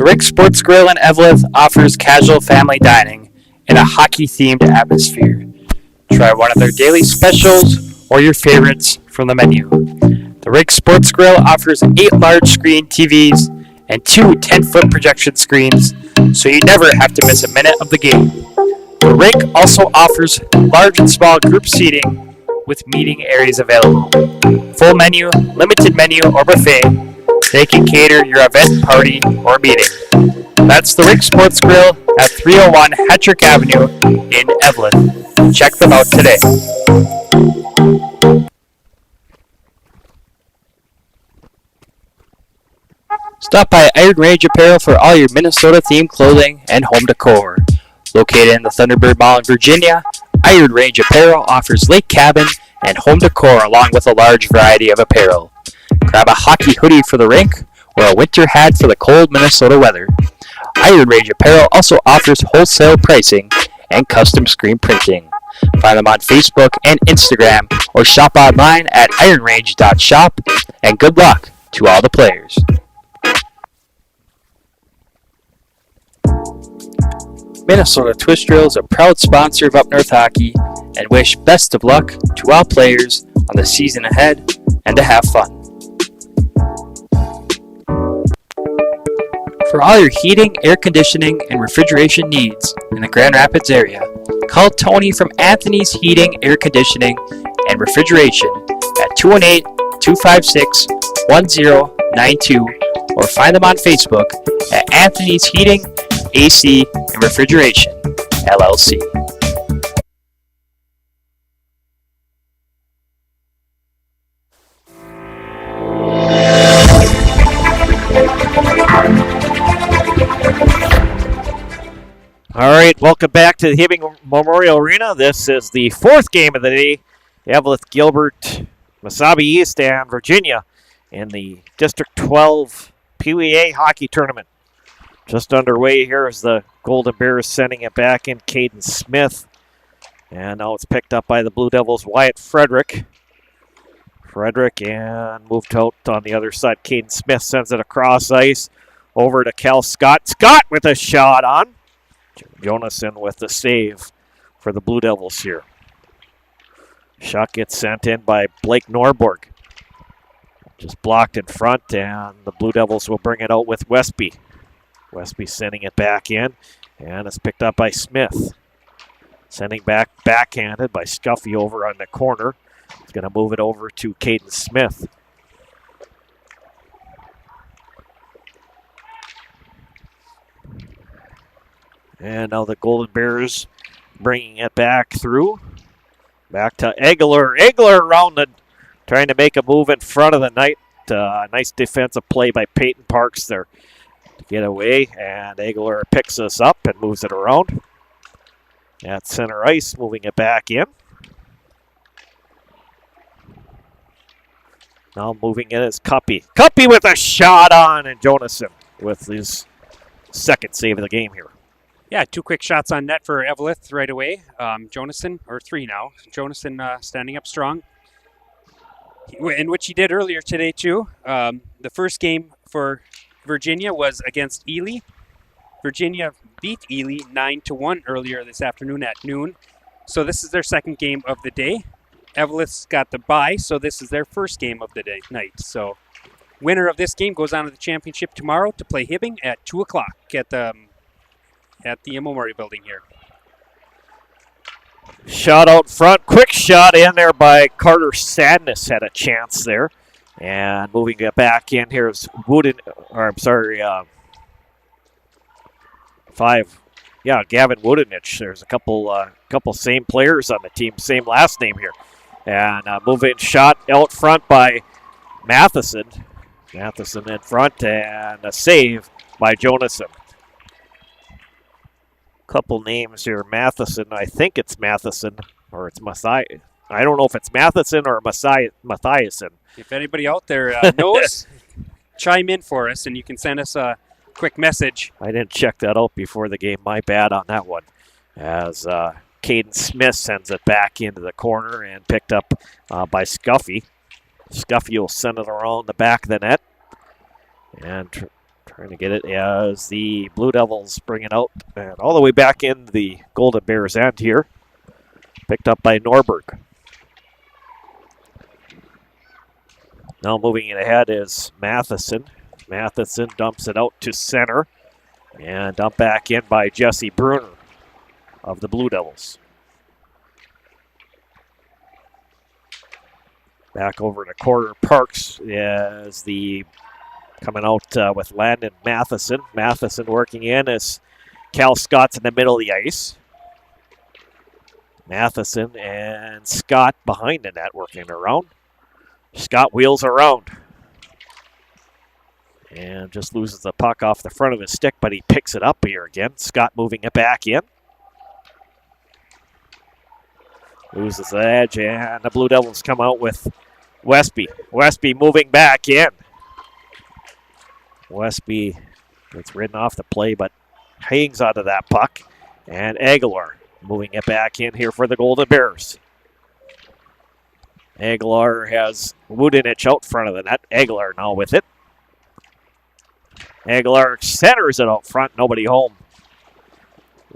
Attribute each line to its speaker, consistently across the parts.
Speaker 1: The Rick Sports Grill in Eveleth offers casual family dining in a hockey-themed atmosphere. Try one of their daily specials or your favorites from the menu. The Rick Sports Grill offers 8 large-screen TVs and 2 10-foot projection screens, so you never have to miss a minute of the game. The Rick also offers large and small group seating with meeting areas available. Full menu, limited menu, or buffet, they can cater your event, party, or meeting. That's the Rick Sports Grill at 301 Hattrick Avenue in Eveleth. Check them out today. Stop by Iron Range Apparel for all your Minnesota-themed clothing and home decor. Located in the Thunderbird Mall in Virginia, Iron Range Apparel offers lake cabin and home decor along with a large variety of apparel. Grab a hockey hoodie for the rink or a winter hat for the cold Minnesota weather. Iron Range Apparel also offers wholesale pricing and custom screen printing. Find them on Facebook and Instagram or shop online at ironrange.shop, and good luck to all the players. Minnesota Twist Drill is a proud sponsor of Up North Hockey and wish best of luck to all players on the season ahead and to have fun. For all your heating, air conditioning, and refrigeration needs in the Grand Rapids area, call Tony from Anthony's Heating, Air Conditioning, and Refrigeration at 218-256-1092 or find them on Facebook at Anthony's Heating, AC, and Refrigeration, LLC.
Speaker 2: All right, welcome back to the Hibbing Memorial Arena. This is the 4th game of the day. Eveleth, Gilbert, Mesabi East, and Virginia in the District 12 Peewee hockey tournament. Just underway here is the Golden Bears sending it back in. Caden Smith. And now it's picked up by the Blue Devils' Wyatt Frederick. And moved out on the other side. Caden Smith sends it across ice over to Cal Scott. Scott with a shot on. Jonason with the save for the Blue Devils here. Shot gets sent in by Blake Norborg. Just blocked in front, and the Blue Devils will bring it out with Westby. Westby sending it back in, and it's picked up by Smith. Sending backhanded by Scuffy over on the corner. He's going to move it over to Caden Smith. And now the Golden Bears bringing it back through. Back to Egler. Egler around trying to make a move in front of the net. Nice defensive play by Peyton Parks there to get away. And Egler picks us up and moves it around. At center ice, moving it back in. Now moving it is Cuppy. Cuppy with a shot on, and Jonason with his second save of the game here.
Speaker 3: Yeah, 2 quick shots on net for Eveleth right away. Jonason, or 3 now. Jonason standing up strong, in which he did earlier today too. The first game for Virginia was against Ely. Virginia beat Ely 9-1 earlier this afternoon at noon. So this is their second game of the day. Eveleth's got the bye, so this is their first game of the night. So winner of this game goes on to the championship tomorrow to play Hibbing at 2 o'clock at the Memorial Building here.
Speaker 2: Shot out front. Quick shot in there by Carter Sadness. Had a chance there. And moving it back in here is Gavin Woodenich. There's a couple same players on the team, same last name here. And moving shot out front by Matheson. Matheson in front, and a save by Jonason. Couple names here. Matheson, I think it's Matheson, or it's Masai. I don't know if it's Matheson or Mathiasen.
Speaker 3: If anybody out there knows, chime in for us, and you can send us a quick message.
Speaker 2: I didn't check that out before the game. My bad on that one. As Caden Smith sends it back into the corner and picked up by Scuffy. Scuffy will send it around the back of the net. And Trying to get it as the Blue Devils bring it out and all the way back in the Golden Bears end here. Picked up by Norberg. Now moving it ahead is Matheson. Matheson dumps it out to center and dumped back in by Jesse Bruner of the Blue Devils. Back over to Quarter Parks as the coming out with Landon Matheson. Matheson working in as Cal Scott's in the middle of the ice. Matheson and Scott behind the net working around. Scott wheels around and just loses the puck off the front of his stick, but he picks it up here again. Scott moving it back in. Loses the edge, and the Blue Devils come out with Westby. Westby moving back in. Westby gets ridden off the play, but hangs onto that puck. And Aguilar moving it back in here for the Golden Bears. Aguilar has Woodenich out front of the net. Aguilar now with it. Aguilar centers it out front. Nobody home.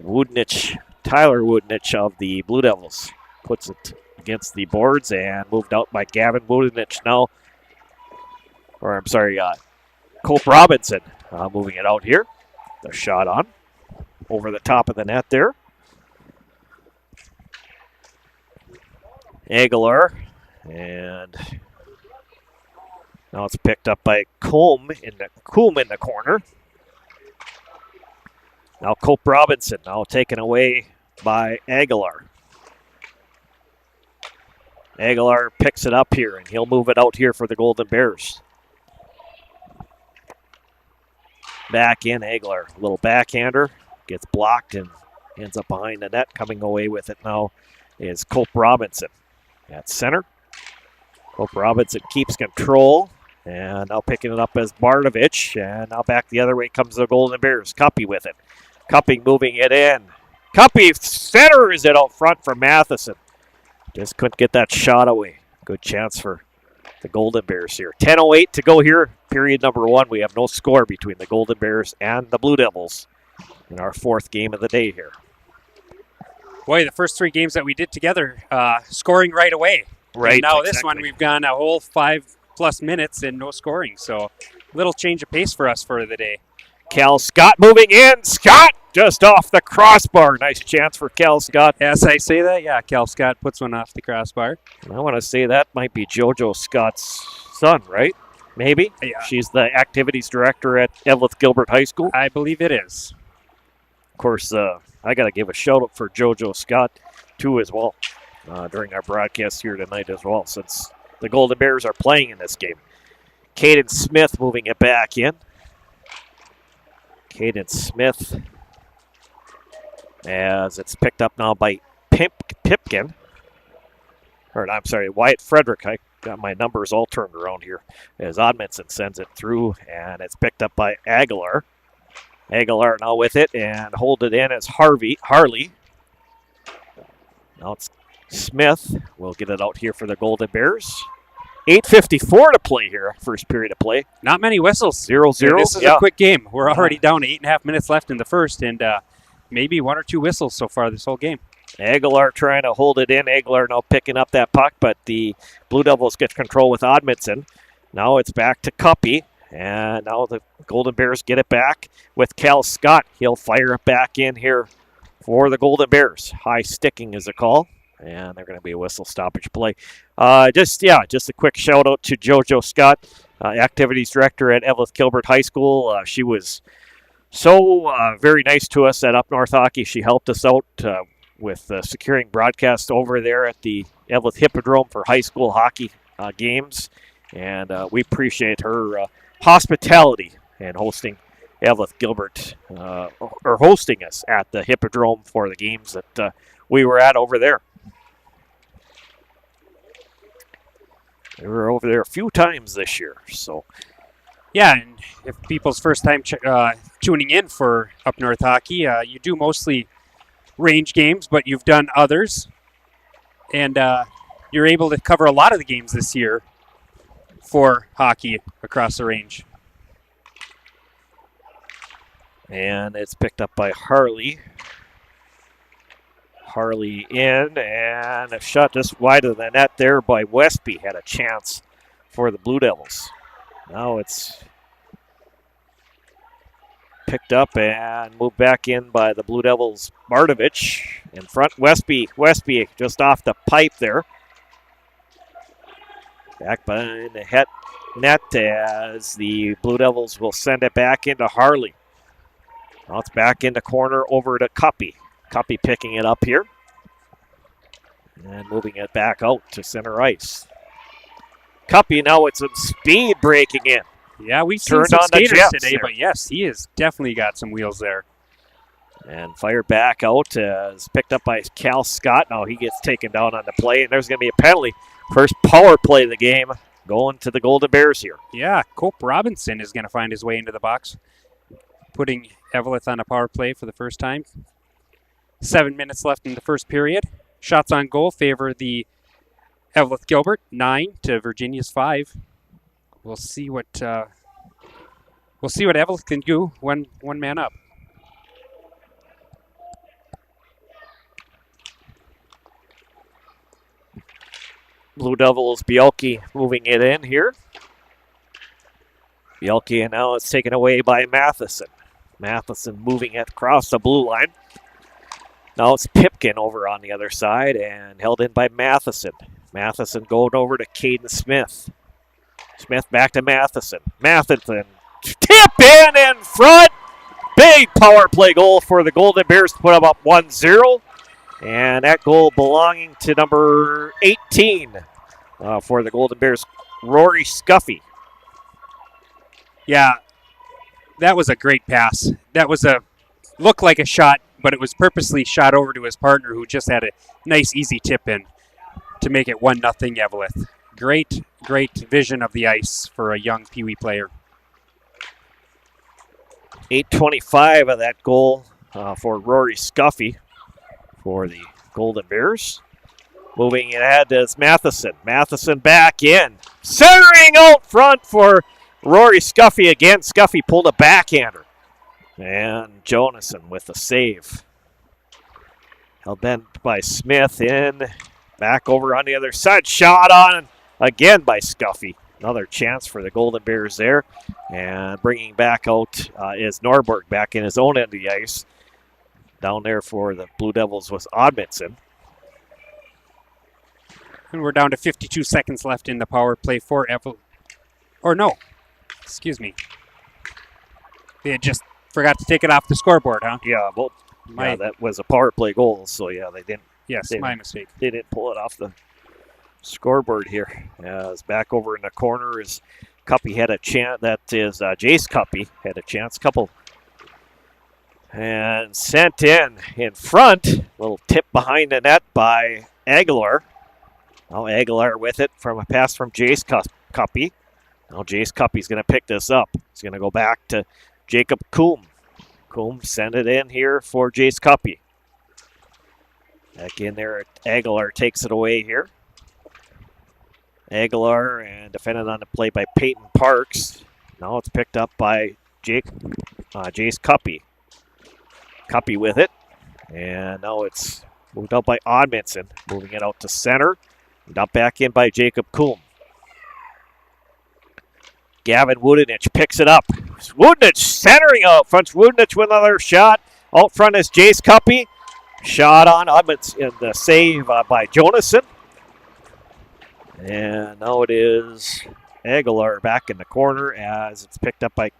Speaker 2: Woodenich, Tyler Woodenich of the Blue Devils puts it against the boards and moved out by Gavin Woodenich now. Or I'm sorry, Cope Robinson moving it out here. The shot on over the top of the net there. Aguilar. And now it's picked up by Coombe in the corner. Now Cope Robinson now taken away by Aguilar. Aguilar picks it up here and he'll move it out here for the Golden Bears. Back in Aguilar, a little backhander, gets blocked and ends up behind the net. Coming away with it now is Cope Robinson at center. Cope Robinson keeps control, and now picking it up as Bardovich, and now back the other way comes the Golden Bears. Cuppy with it. Cuppy moving it in. Cuppy centers it out front for Matheson. Just couldn't get that shot away. Good chance for the Golden Bears here. 10:08 to go here, period number one. We have no score between the Golden Bears and the Blue Devils in our fourth game of the day here.
Speaker 3: Boy, the first three games that we did together, scoring right away.
Speaker 2: Right.
Speaker 3: And now
Speaker 2: exactly.
Speaker 3: this one, we've gone a whole 5+ minutes and no scoring. So little change of pace for us for the day.
Speaker 2: Cal Scott moving in. Scott just off the crossbar. Nice chance for Cal Scott.
Speaker 3: As I say that, yeah, Cal Scott puts one off the crossbar.
Speaker 2: I want to say that might be JoJo Scott's son, right? Maybe.
Speaker 3: Yeah.
Speaker 2: She's the activities director at Eveleth Gilbert High School.
Speaker 3: I believe it is.
Speaker 2: Of course, I got to give a shout out for JoJo Scott, too, as well, during our broadcast here tonight as well, since the Golden Bears are playing in this game. Caden Smith moving it back in. Caden Smith, as it's picked up now by Pipkin. Or, I'm sorry, Wyatt Frederick. I got my numbers all turned around here. As Odmondson sends it through, and it's picked up by Aguilar. Aguilar now with it, and hold it in as Harley. Now it's Smith. We'll get it out here for the Golden Bears. 8:54 to play here, first period of play.
Speaker 3: Not many whistles.
Speaker 2: 0-0.
Speaker 3: This is a quick game. We're already down to 8.5 minutes left in the first, and maybe 1 or 2 whistles so far this whole game.
Speaker 2: Aguilar trying to hold it in. Aguilar now picking up that puck, but the Blue Devils get control with Odmondson. Now it's back to Cuppy, and now the Golden Bears get it back with Cal Scott. He'll fire it back in here for the Golden Bears. High sticking is a call, and they're going to be a whistle stoppage play. Just a quick shout out to JoJo Scott, activities director at Eveleth Gilbert High School. She was so very nice to us at Up North Hockey. She helped us out with securing broadcast over there at the Eveleth Hippodrome for high school hockey games, and we appreciate her hospitality and hosting Eveleth Gilbert, or hosting us at the Hippodrome for the games that we were at over there. We were over there a few times this year, so.
Speaker 3: Yeah, and if people's first time tuning in for Up North Hockey, you do mostly range games, but you've done others, and you're able to cover a lot of the games this year for hockey across the range.
Speaker 2: And it's picked up by Harley. Harley in, and a shot just wide of the net there by Westby. Had a chance for the Blue Devils. Now it's picked up and moved back in by the Blue Devils. Bardovich in front. Westby just off the pipe there. Back behind the net as the Blue Devils will send it back into Harley. Now it's back in the corner over to Cuppy. Cuppy picking it up here. And moving it back out to center ice. Cuppy now with some speed breaking in.
Speaker 3: Yeah, we've seen some skaters today, but yes, he has definitely got some wheels there.
Speaker 2: And fired back out. Is picked up by Cal Scott. Now he gets taken down on the play, and there's going to be a penalty. First power play of the game going to the Golden Bears here.
Speaker 3: Yeah, Cope Robinson is going to find his way into the box, putting Eveleth on a power play for the first time. 7 minutes left in the first period. Shots on goal favor the Eveleth Gilbert, 9 to Virginia's 5. We'll see what Eveleth can do when one man up.
Speaker 2: Blue Devils, Bielke moving it in here. Bielke, and now it's taken away by Matheson. Matheson moving it across the blue line. Now it's Pipkin over on the other side and held in by Matheson. Matheson going over to Caden Smith. Smith back to Matheson. Matheson tip in front. Big power play goal for the Golden Bears to put them up 1-0. And that goal belonging to number 18 for the Golden Bears, Rory Scuffy.
Speaker 3: Yeah, that was a great pass. That was looked like a shot, but it was purposely shot over to his partner who just had a nice, easy tip in to make it 1-0 Eveleth. Great vision of the ice for a young Peewee player.
Speaker 2: 8:25 of that goal for Rory Scuffy for the Golden Bears. Moving it ahead is Matheson. Matheson back in. Centering out front for Rory Scuffy again. Scuffy pulled a backhander. And Jonason with the save. Held then by Smith in. Back over on the other side. Shot on again by Scuffy. Another chance for the Golden Bears there. And bringing back out is Norberg back in his own end of the ice. Down there for the Blue Devils was Odmondson.
Speaker 3: And we're down to 52 seconds left in the power play for Eveleth. Or no, excuse me. They had just forgot to take it off the scoreboard, huh?
Speaker 2: Yeah, well, yeah, that was a power play goal, so yeah, they didn't.
Speaker 3: Yes, my mistake.
Speaker 2: They didn't pull it off the scoreboard here. It's back over in the corner. Is Cuppy had a chance. That is Jace Cuppy had a chance. Couple. And sent in front. Little tip behind the net by Aguilar. Now Aguilar with it from a pass from Jace Cuppy. Now Jace Cuppy's going to pick this up. He's going to go back to Jacob Coombe. Coombe send it in here for Jace Cuppy. Back in there, Aguilar takes it away here. Aguilar and defended on the play by Peyton Parks. Now it's picked up by Jace Cuppy. Cuppy with it. And now it's moved out by Odmondson. Moving it out to center. Dumped back in by Jacob Coombe. Gavin Woodenich picks it up. Woodenich centering out front. Woodenich with another shot. Out front is Jace Cuppy. Shot on Odmondson in the save by Jonason. And now it is Aguilar back in the corner as it's picked up by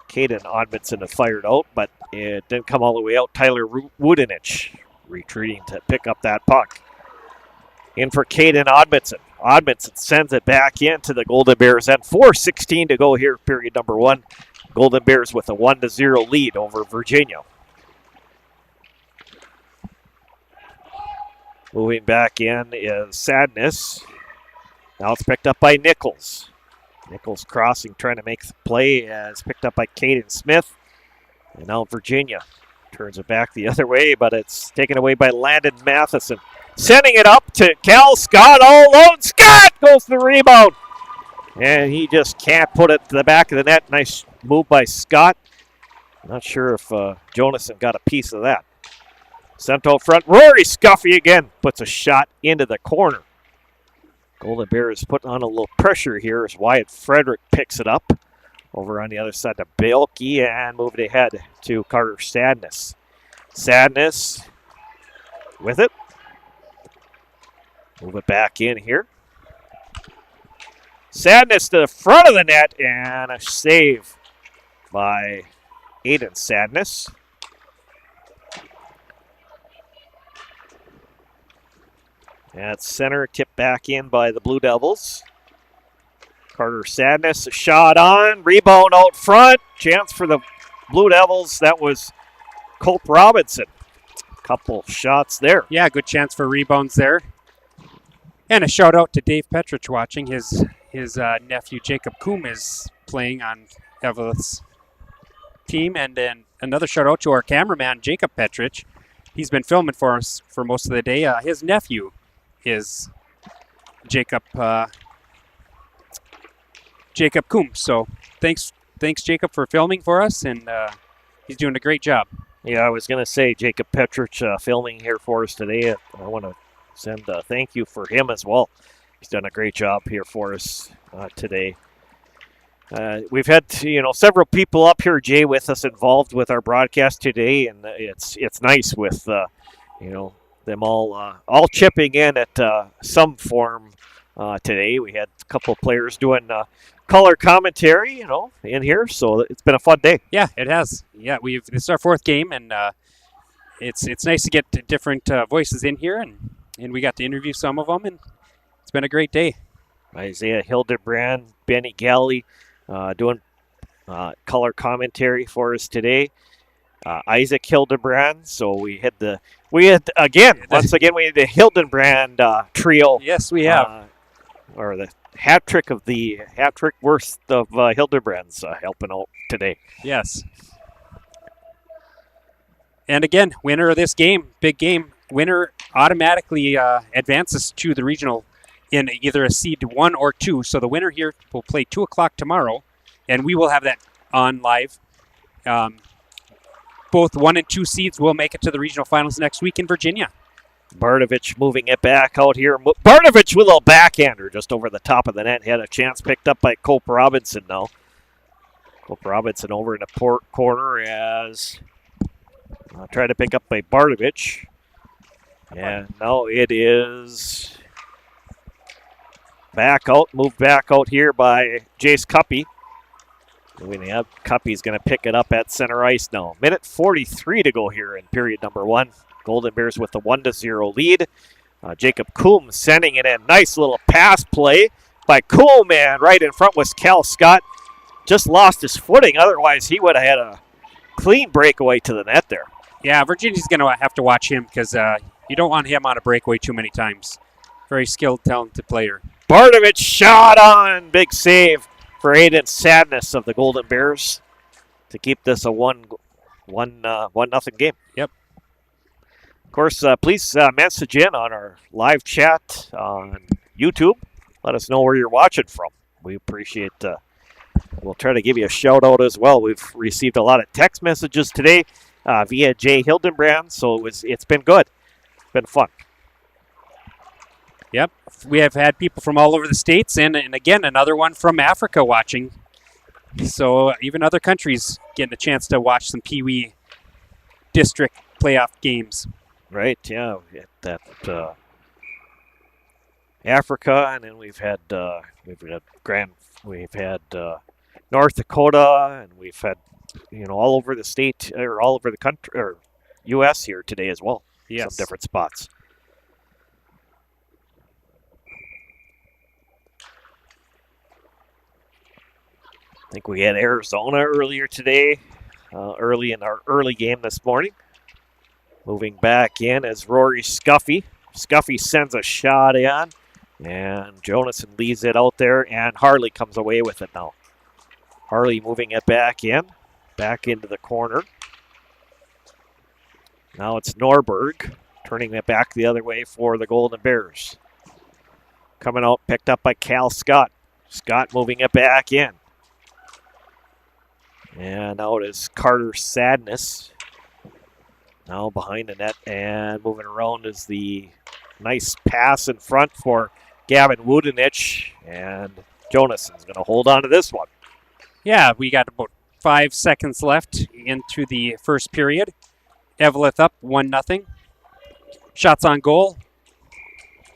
Speaker 2: Caden Odmondson had fired out, but it didn't come all the way out. Tyler Woodenich retreating to pick up that puck. In for Caden Odmondson. Odmondson sends it back into the Golden Bears and 4:16 to go here, period number 1. Golden Bears with a 1-0 lead over Virginia. Moving back in is Sadness. Now it's picked up by Nichols. Nichols crossing, trying to make the play as picked up by Caden Smith. And now Virginia turns it back the other way, but it's taken away by Landon Matheson. Sending it up to Cal Scott all alone. Scott goes to the rebound. And he just can't put it to the back of the net. Nice move by Scott. Not sure if Jonason got a piece of that. Sent out front. Rory Scuffy again puts a shot into the corner. Golden Bears putting on a little pressure here as Wyatt Frederick picks it up. Over on the other side to Bilkey and moved ahead to Carter Sadness. Sadness with it. Move it back in here. Sadness to the front of the net and a save by Aiden Sadness. At center, tipped back in by the Blue Devils. Carter Sadness, a shot on, rebound out front. Chance for the Blue Devils. That was Colt Robinson. Couple shots there.
Speaker 3: Yeah, good chance for rebounds there. And a shout out to Dave Petrich watching. His nephew Jacob Coombe is playing on Eveleth's team. And then another shout out to our cameraman, Jacob Petrich. He's been filming for us for most of the day. His nephew is Jacob Coombe. So thanks Jacob for filming for us, and he's doing a great job.
Speaker 2: Yeah, I was going to say Jacob Petrich filming here for us today. I want to send a thank you for him as well. He's done a great job here for us today. We've had several people up here, Jay, with us involved with our broadcast today, and it's nice with them all chipping in at some form today. We had a couple players doing color commentary, in here, so it's been a fun day.
Speaker 3: Yeah, it has. Yeah, this is our fourth game, and it's nice to get different voices in here, and we got to interview some of them, and it's been a great day.
Speaker 2: Isaiah Hildebrand, Benny Galley, doing color commentary for us today. Isaac Hildebrand. So we had the Hildebrand trio.
Speaker 3: Yes, we have.
Speaker 2: Or the hat trick worth of Hildebrands helping out today.
Speaker 3: Yes. And again, winner of this game, big game, winner automatically advances to the regional in either a seed 1 or 2. So the winner here will play 2 o'clock tomorrow, and we will have that on live. Both 1 and 2 seeds will make it to the regional finals next week in Virginia.
Speaker 2: Bardovich moving it back out here. Bardovich with a backhander just over the top of the net. Had a chance picked up by Cope Robinson now. Cope Robinson over in the corner as tried to pick up by Bardovich. And now it is moved back out here by Jace Cuppy. Cuppy's going to pick it up at center ice now. Minute 43 to go here in period number 1. Golden Bears with the 1-0 lead. Jacob Coombe sending it in. Nice little pass play by Coombe, and right in front was Cal Scott. Just lost his footing. Otherwise, he would have had a clean breakaway to the net there.
Speaker 3: Yeah, Virginia's going to have to watch him because you don't want him on a breakaway too many times. Very skilled, talented player.
Speaker 2: Bardovich shot on. Big save for Aiden Sadness of the Golden Bears to keep this a 1-0 game.
Speaker 3: Yep.
Speaker 2: Of course, please message in on our live chat on YouTube. Let us know where you're watching from. We appreciate we'll try to give you a shout out as well. We've received a lot of text messages today via Jay Hildenbrand, so it's been good. It's been fun.
Speaker 3: Yep. We have had people from all over the states and again, another one from Africa watching. So even other countries getting a chance to watch some Peewee district playoff games.
Speaker 2: Right, yeah. Africa, and then we've had North Dakota, and we've had all over the state or all over the country or U.S. here today as well.
Speaker 3: Yes.
Speaker 2: Some different spots. I think we had Arizona earlier today, early in our early game this morning. Moving back in as Rory Scuffy. Scuffy sends a shot in, and Jonason leaves it out there, and Harley comes away with it now. Harley moving it back into the corner. Now it's Norberg turning it back the other way for the Golden Bears. Coming out, picked up by Cal Scott. Scott moving it back in. And now it is Carter Sadness. Now behind the net and moving around is the nice pass in front for Gavin Wudenich. And Jonason's going to hold on to this one.
Speaker 3: Yeah, we got about 5 seconds left into the first period. Eveleth up 1-0. Shots on goal.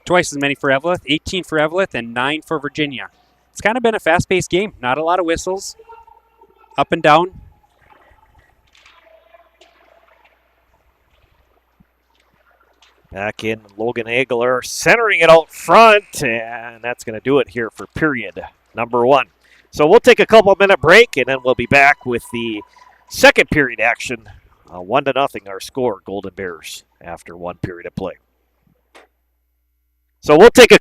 Speaker 3: Twice as many for Eveleth. 18 for Eveleth and 9 for Virginia. It's kind of been a fast-paced game. Not a lot of whistles. Up and down.
Speaker 2: Back in Logan Hagler, centering it out front, and that's going to do it here for period number 1. So we'll take a couple-minute break, and then we'll be back with the second period action. 1-0 our score, Golden Bears, after 1 period of play. So we'll take a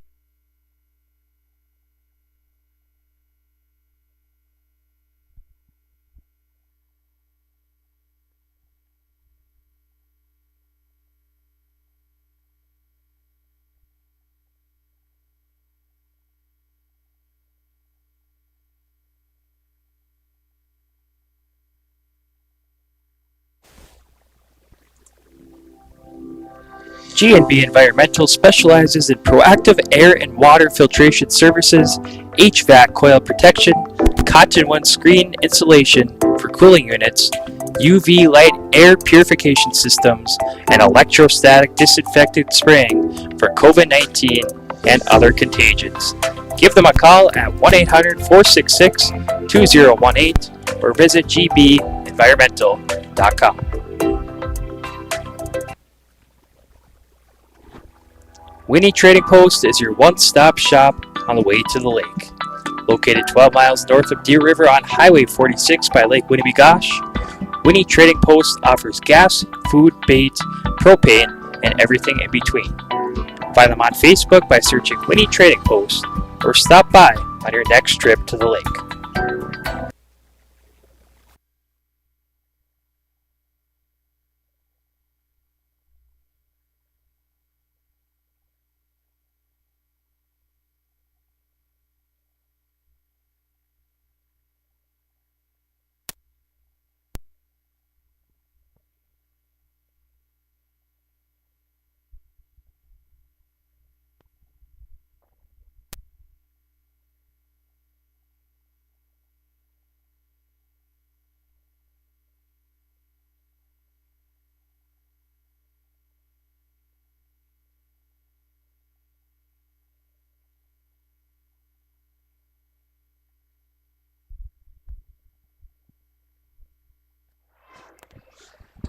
Speaker 1: G&B Environmental specializes in proactive air and water filtration services, HVAC coil protection, cotton-wound screen insulation for cooling units, UV light air purification systems, and electrostatic disinfectant spraying for COVID-19 and other contagions. Give them a call at 1-800-466-2018 or visit gbenvironmental.com. Winnie Trading Post is your one-stop shop on the way to the lake. Located 12 miles north of Deer River on Highway 46 by Lake Winnebagosh, Winnie Trading Post offers gas, food, bait, propane, and everything in between. Find them on Facebook by searching Winnie Trading Post or stop by on your next trip to the lake.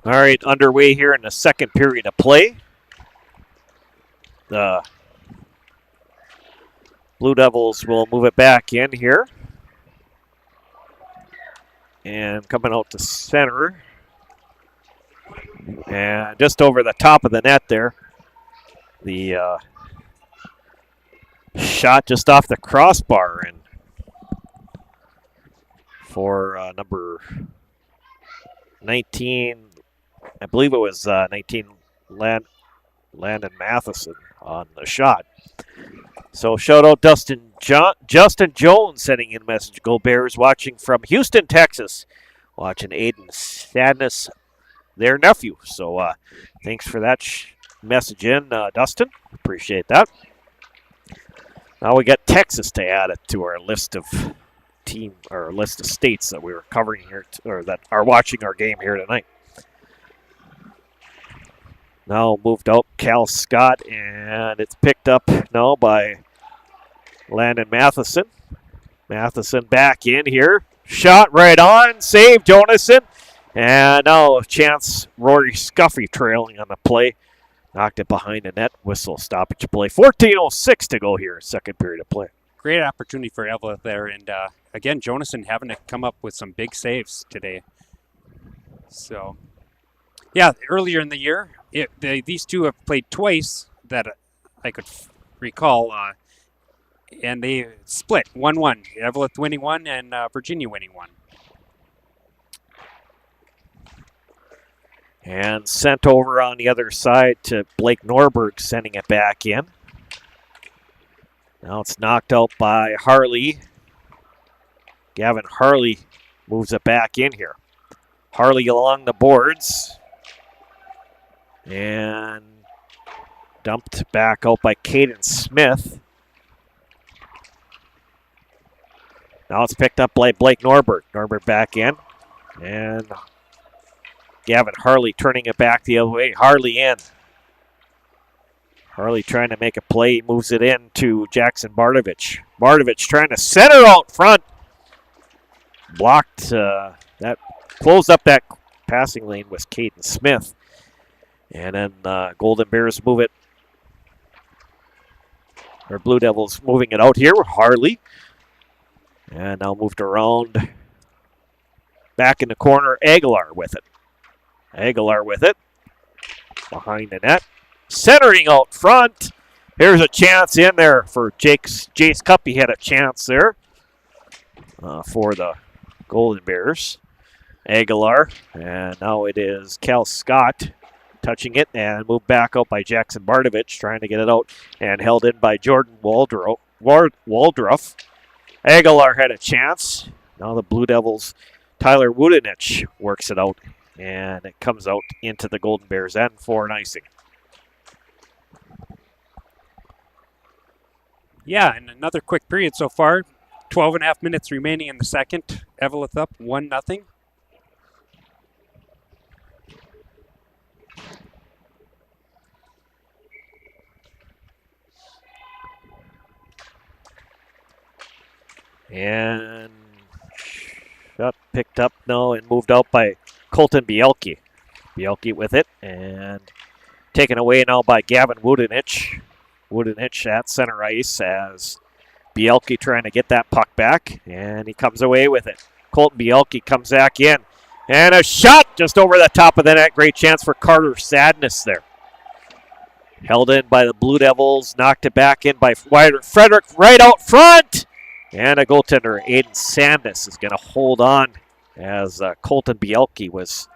Speaker 2: All right, underway here in the second period of play. The Blue Devils will move it back in here. And coming out to center. And just over the top of the net there. The shot just off the crossbar. And for number 19, I believe it was 19 Landon Matheson on the shot. So shout out Justin Jones sending in a message. Go Bears, watching from Houston, Texas. Watching Aiden Sadness, their nephew. So thanks for that message in, Dustin. Appreciate that. Now we got Texas to add it to our list of states that we were covering here, or that are watching our game here tonight. Now moved out Cal Scott, and it's picked up now by Landon Matheson. Matheson back in here. Shot right on. Save Jonason. And now a chance. Rory Scuffy trailing on the play. Knocked it behind the net. Whistle stoppage play. 14:06 to go here. Second period of play.
Speaker 3: Great opportunity for Eveleth there. And again, Jonason having to come up with some big saves today. So, yeah, earlier in the year, these two have played twice that I could recall. And they split 1-1. Eveleth winning one and Virginia winning one.
Speaker 2: And sent over on the other side to Blake Norberg, sending it back in. Now it's knocked out by Harley. Gavin Harley moves it back in here. Harley along the boards. And dumped back out by Caden Smith. Now it's picked up by Blake Norbert. Norbert back in. And Gavin Harley turning it back the other way. Harley in. Harley trying to make a play. Moves it in to Jackson Bardovich. Bardovich trying to center out front. Blocked. That closed up that passing lane was Caden Smith. And then Golden Bears move it. Or Blue Devils moving it out here. Harley. And now moved around. Back in the corner. Aguilar with it. Aguilar with it. Behind the net. Centering out front. Here's a chance in there for Jace Cup. He had a chance there for the Golden Bears. Aguilar. And now it is Cal Scott touching it and moved back out by Jackson Bardovich, trying to get it out and held in by Jordan Waldruff. Aguilar had a chance. Now the Blue Devils, Tyler Wudenich works it out, and it comes out into the Golden Bears end for an icing.
Speaker 3: Yeah, and another quick period so far. 12 and a half minutes remaining in the second. Eveleth up 1-0.
Speaker 2: And shot picked up now and moved out by Colton Bielke. Bielke with it and taken away now by Gavin Wudenich. Wudenich at center ice as Bielke trying to get that puck back, and he comes away with it. Colton Bielke comes back in, and a shot just over the top of the net. Great chance for Carter Sadness there. Held in by the Blue Devils, knocked it back in by Frederick right out front. And a goaltender, Aiden Sandus, is going to hold on as Colton Bielke was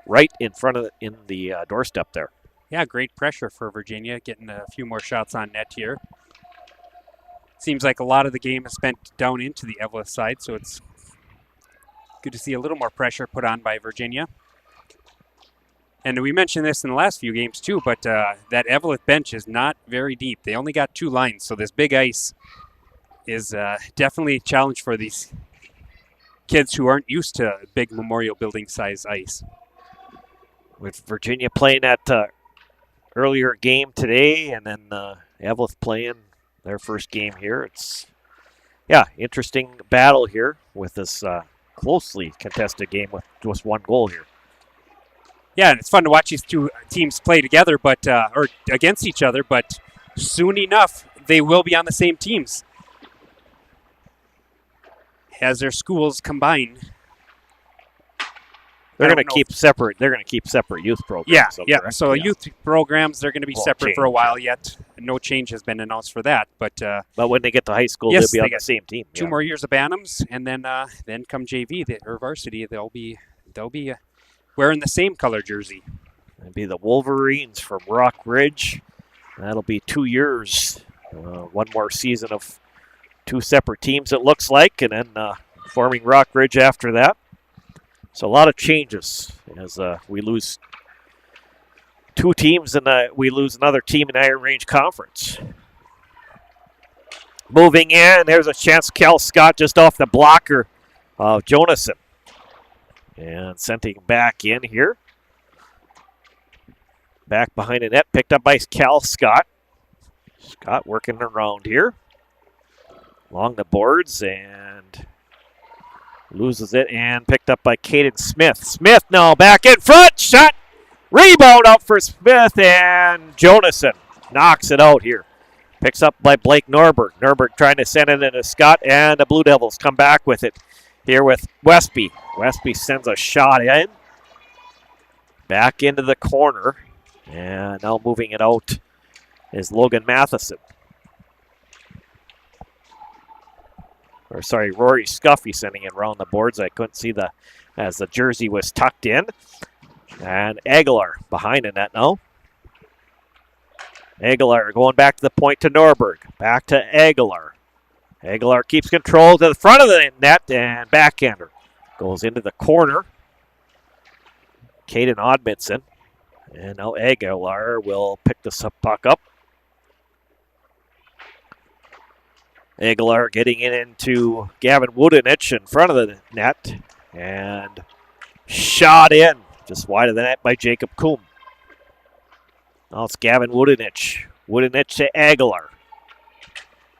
Speaker 2: right in front of the doorstep there.
Speaker 3: Yeah, great pressure for Virginia, getting a few more shots on net here. Seems like a lot of the game is spent down into the Eveleth side, so it's good to see a little more pressure put on by Virginia. And we mentioned this in the last few games too, but that Eveleth bench is not very deep. They only got 2 lines, so this big ice is definitely a challenge for these kids who aren't used to big Memorial Building size ice.
Speaker 2: With Virginia playing that earlier game today, and then Eveleth playing their first game here. It's, interesting battle here with this closely contested game with just 1 goal here.
Speaker 3: Yeah, and it's fun to watch these two teams play together, but or against each other, but soon enough, they will be on the same teams as their schools combine.
Speaker 2: They're going to keep separate. They're going to keep separate youth programs.
Speaker 3: Yeah. So youth programs, they're going to be separate for a while yet. No change has been announced for that, but
Speaker 2: when they get to high school, they'll be on the same team.
Speaker 3: 2 more years of Bantams, and then come JV or varsity, they'll be wearing the same color jersey.
Speaker 2: It'll be the Wolverines from Rock Ridge. That'll be 2 years, 1 more season of 2 separate teams, it looks like, and then forming Rock Ridge after that. So a lot of changes as we lose 2 teams and we lose another team in Iron Range Conference. Moving in, there's a chance. Cal Scott just off the blocker of Jonason. And sending back in here. Back behind the net, picked up by Cal Scott. Scott working around here. Along the boards and loses it and picked up by Caden Smith. Smith now back in front. Shot. Rebound out for Smith and Jonason knocks it out here. Picks up by Blake Norbert. Norbert trying to send it into Scott, and the Blue Devils come back with it here with Westby. Westby sends a shot in. Back into the corner. And now moving it out is Logan Matheson. Rory Scuffy sending it around the boards. I couldn't see as the jersey was tucked in. And Aguilar behind the net now. Aguilar going back to the point to Norberg. Back to Aguilar. Aguilar keeps control to the front of the net and backhander. Goes into the corner. Caden Odmondson. And now Aguilar will pick this puck up. Aguilar getting it into Gavin Woodenich in front of the net. And shot in. Just wide of the net by Jacob Coombe. Now it's Gavin Woodenich. Woodenich to Aguilar.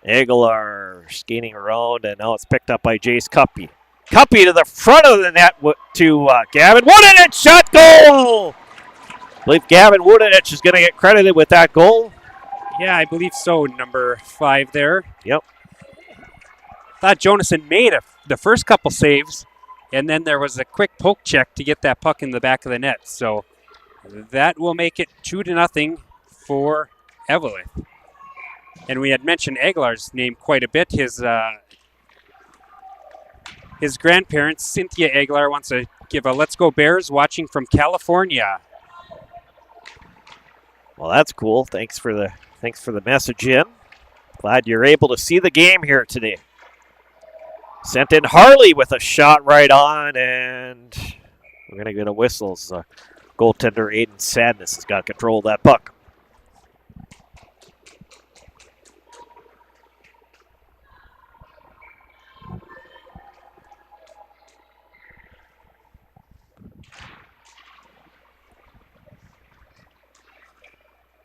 Speaker 2: Aguilar skating around, and now it's picked up by Jace Cuppy. Cuppy to the front of the net to Gavin Woodenich. Shot goal! I believe Gavin Woodenich is going to get credited with that goal.
Speaker 3: Yeah, I believe so. Number 5 there.
Speaker 2: Yep.
Speaker 3: Thought Jonason made the first couple saves, and then there was a quick poke check to get that puck in the back of the net. So that will make it 2-0 for Eveleth. And we had mentioned Aguilar's name quite a bit. His grandparents, Cynthia Aguilar, wants to give a Let's Go Bears watching from California.
Speaker 2: Well, that's cool. Thanks for the message in. Glad you're able to see the game here today. Sent in Harley with a shot right on, and we're going to get a whistle. Goaltender Aiden Sadness has got control of that puck.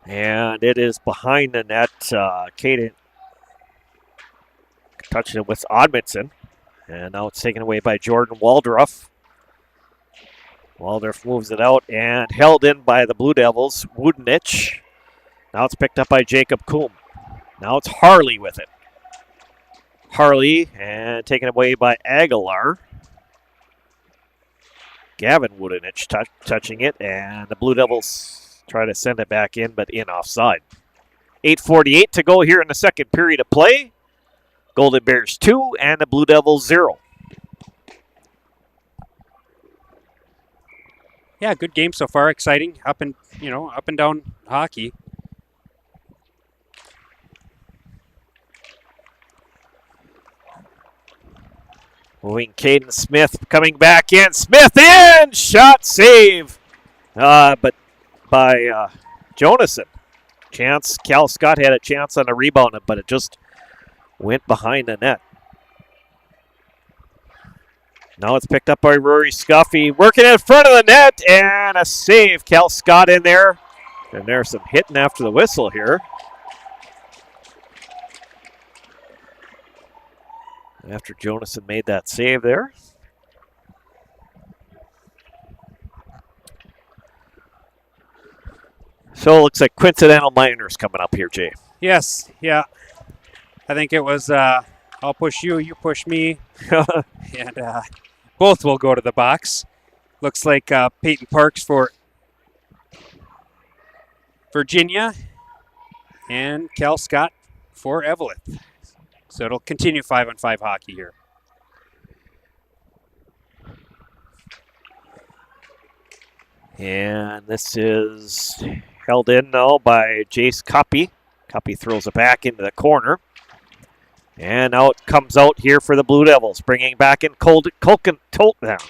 Speaker 2: And it is behind the net. Caden touching it with Odmondson. And now it's taken away by Jordan Waldruff. Waldruff moves it out and held in by the Blue Devils. Woodenich. Now it's picked up by Jacob Coombe. Now it's Harley with it. Harley and taken away by Aguilar. Gavin Woodenich touching it, and the Blue Devils try to send it back in, but in offside. 8:48 to go here in the second period of play. Golden Bears 2 and the Blue Devils 0.
Speaker 3: Yeah, good game so far. Exciting, up and down hockey.
Speaker 2: Moving Caden Smith coming back in. Smith in! Shot save! But by Jonason. Chance. Cal Scott had a chance on a rebound, but it just went behind the net. Now it's picked up by Rory Scuffy. Working in front of the net, and a save. Cal Scott in there. And there's some hitting after the whistle here. After Jonason made that save there. So it looks like coincidental minors coming up here, Jay.
Speaker 3: Yes, yeah. I think it was I'll push you, you push me. And both will go to the box. Looks like Peyton Parks for Virginia and Cal Scott for Eveleth. So it'll continue 5-on-5 hockey here.
Speaker 2: And this is held in now by Jace Cuppy. Cuppy throws it back into the corner. And now it comes out here for the Blue Devils, bringing back in Colton Bielke.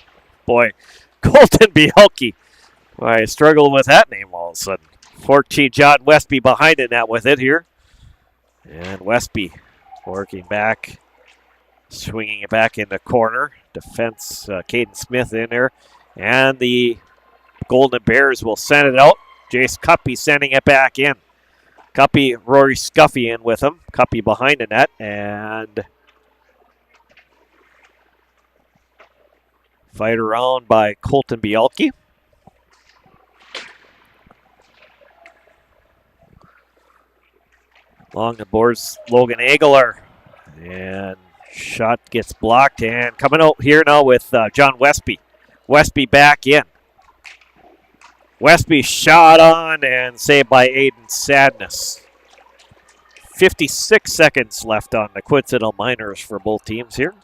Speaker 2: I struggle with that name all of a sudden. 14 John Westby behind the net with it here. And Westby working back, swinging it back in the corner. Defense, Caden Smith in there. And the Golden Bears will send it out. Jace Cuppy sending it back in. Cuppy, Rory Scuffy in with him. Cuppy behind the net. And fight around by Colton Bielke. Along the boards, Logan Aguilar. And shot gets blocked. And coming out here now with John Westby. Westby back in. Westby shot on and saved by Aiden Sadness. 56 seconds left on the coincidental minors for both teams here.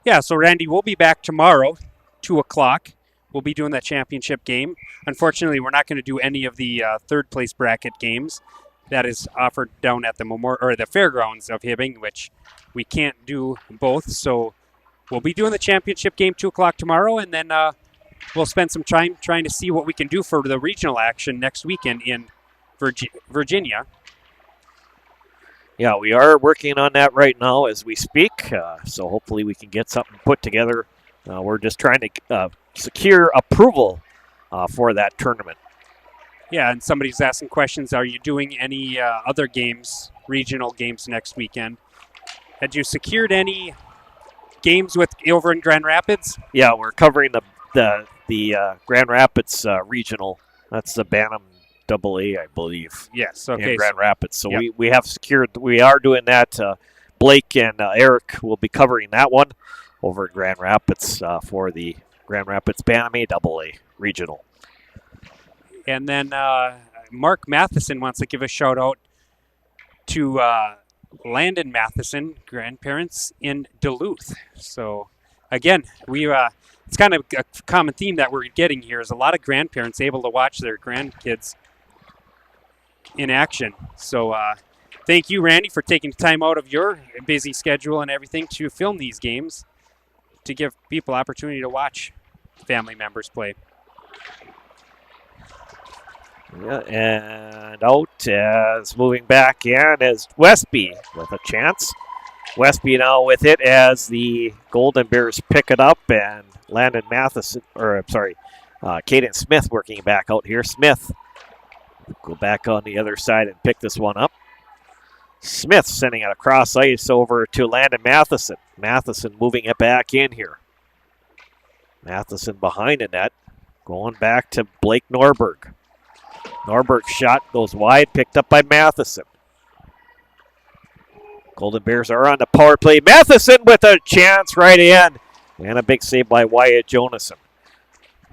Speaker 3: Yeah, so Randy, we'll be back tomorrow, 2 o'clock. We'll be doing that championship game. Unfortunately, we're not going to do any of the third place bracket games. That is offered down at the the fairgrounds of Hibbing, which we can't do both. So we'll be doing the championship game 2 o'clock tomorrow, and then we'll spend some time trying to see what we can do for the regional action next weekend in Virginia.
Speaker 2: Yeah, we are working on that right now as we speak, so hopefully we can get something put together. We're just trying to secure approval for that tournament.
Speaker 3: Yeah, and somebody's asking questions. Are you doing any other games, regional games next weekend? Had you secured any games over in Grand Rapids?
Speaker 2: Yeah, we're covering the Grand Rapids regional. That's the Bantam AA, I believe.
Speaker 3: Yes, okay.
Speaker 2: In Grand Rapids. So
Speaker 3: yep.
Speaker 2: we have secured, we are doing that. Blake and Eric will be covering that one over at Grand Rapids for the Grand Rapids Bantam AA regional.
Speaker 3: And then Mark Matheson wants to give a shout out to Landon Matheson, grandparents in Duluth. So again, it's kind of a common theme that we're getting here is a lot of grandparents able to watch their grandkids in action. So thank you, Randy, for taking time out of your busy schedule and everything to film these games to give people opportunity to watch family members play.
Speaker 2: Yeah, and out as moving back in is Westby with a chance. Westby now with it as the Golden Bears pick it up, and Landon Matheson, Caden Smith working back out here. Smith go back on the other side and pick this one up. Smith sending it across ice over to Landon Matheson. Matheson moving it back in here. Matheson behind the net, going back to Blake Norberg. Norberg's shot goes wide, picked up by Matheson. Golden Bears are on the power play. Matheson with a chance right in. And a big save by Wyatt Jonason.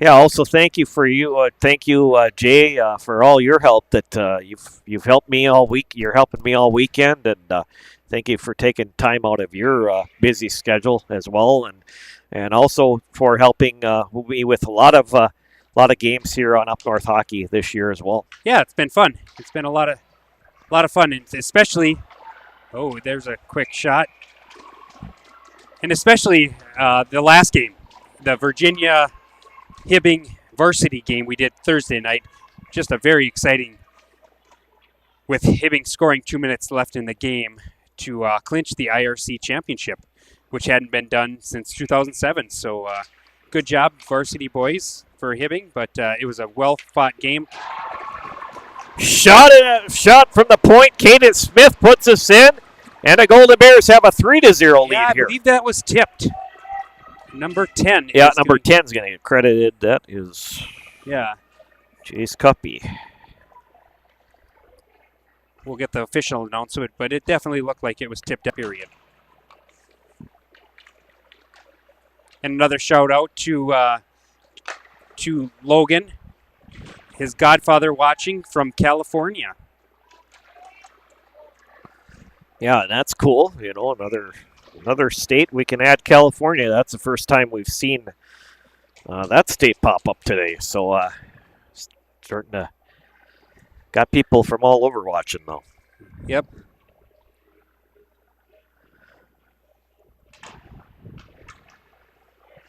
Speaker 2: Yeah, also thank you, Jay, for all your help that you've helped me all week. You're helping me all weekend, and thank you for taking time out of your busy schedule as well, and also for helping me with a lot of games here on Up North Hockey this year as well.
Speaker 3: Yeah, it's been fun. It's been a lot of fun, and especially. Oh, there's a quick shot. And especially the last game, the Virginia Hibbing varsity game we did Thursday night. Just a very exciting, with Hibbing scoring 2 minutes left in the game to clinch the IRC championship, which hadn't been done since 2007. So good job, varsity boys, for Hibbing, but it was a well-fought game.
Speaker 2: Shot from the point. Caden Smith puts us in, and the Golden Bears have a 3-0 lead
Speaker 3: I
Speaker 2: here.
Speaker 3: I believe that was tipped. Number 10.
Speaker 2: Yeah, number 10 is going to get credited. That is Jace Cuppy.
Speaker 3: We'll get the official announcement, but it definitely looked like it was tipped up, period. And another shout out to Logan, his godfather watching from California.
Speaker 2: Yeah, that's cool. You know, another state we can add California. That's the first time we've seen that state pop up today. So starting to got people from all over watching though.
Speaker 3: Yep.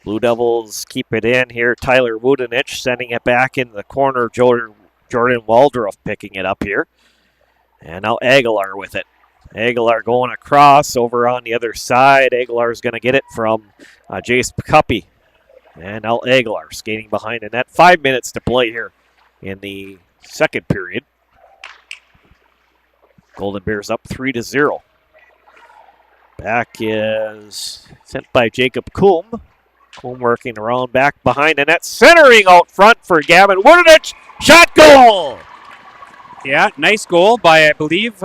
Speaker 2: Blue Devils keep it in here. Tyler Wudenich sending it back in the corner. Jordan Waldorf picking it up here. And now Aguilar with it. Aguilar going across over on the other side. Aguilar is going to get it from Jace Cuppy. And now Aguilar skating behind the net. 5 minutes to play here in the second period. Golden Bears up 3-0. Back is sent by Jacob Coombe. Coombe working around back behind the net. Centering out front for Gavin Wudenich. Shot goal!
Speaker 3: Yeah, nice goal by, I believe,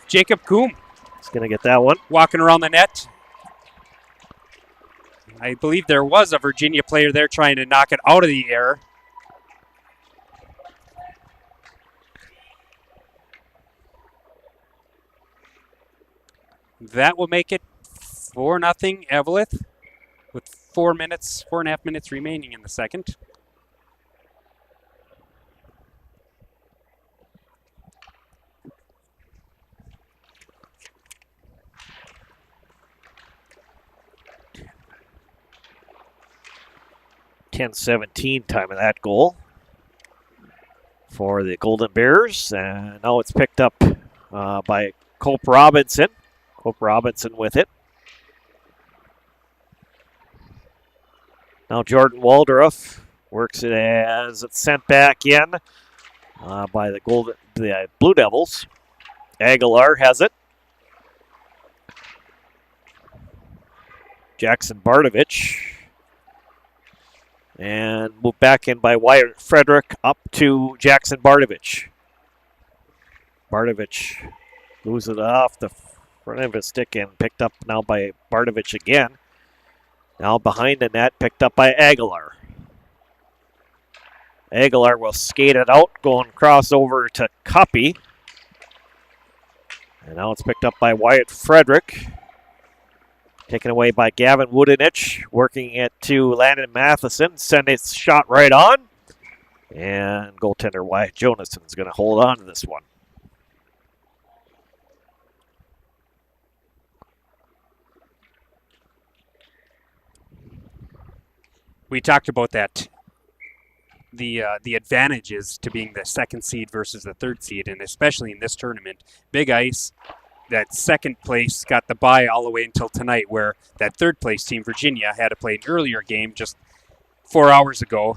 Speaker 3: Jacob Coombe.
Speaker 2: He's going to get that one.
Speaker 3: Walking around the net. I believe there was a Virginia player there trying to knock it out of the air. That will make it 4-0 Eveleth with 4.5 minutes remaining in the second.
Speaker 2: 10-17 time of that goal for the Golden Bears. And now it's picked up by Cope Robinson. Cope Robinson with it. Now Jordan Waldorf works it as it's sent back in by the Blue Devils. Aguilar has it. Jackson Bardovich. And moved back in by Wyatt Frederick up to Jackson Bardovich. Bardovich loses it off the front of his stick and picked up now by Bardovich again. Now behind the net, picked up by Aguilar. Aguilar will skate it out, going crossover to Cuppy. And now it's picked up by Wyatt Frederick. Taken away by Gavin Woodenich, working it to Landon Matheson. Send its shot right on. And goaltender Wyatt Jonason is going to hold on to this one.
Speaker 3: We talked about that. The advantages to being the second seed versus the third seed, and especially in this tournament. Big Ice, that second place got the bye all the way until tonight, where that third place team, Virginia, had to play an earlier game just 4 hours ago.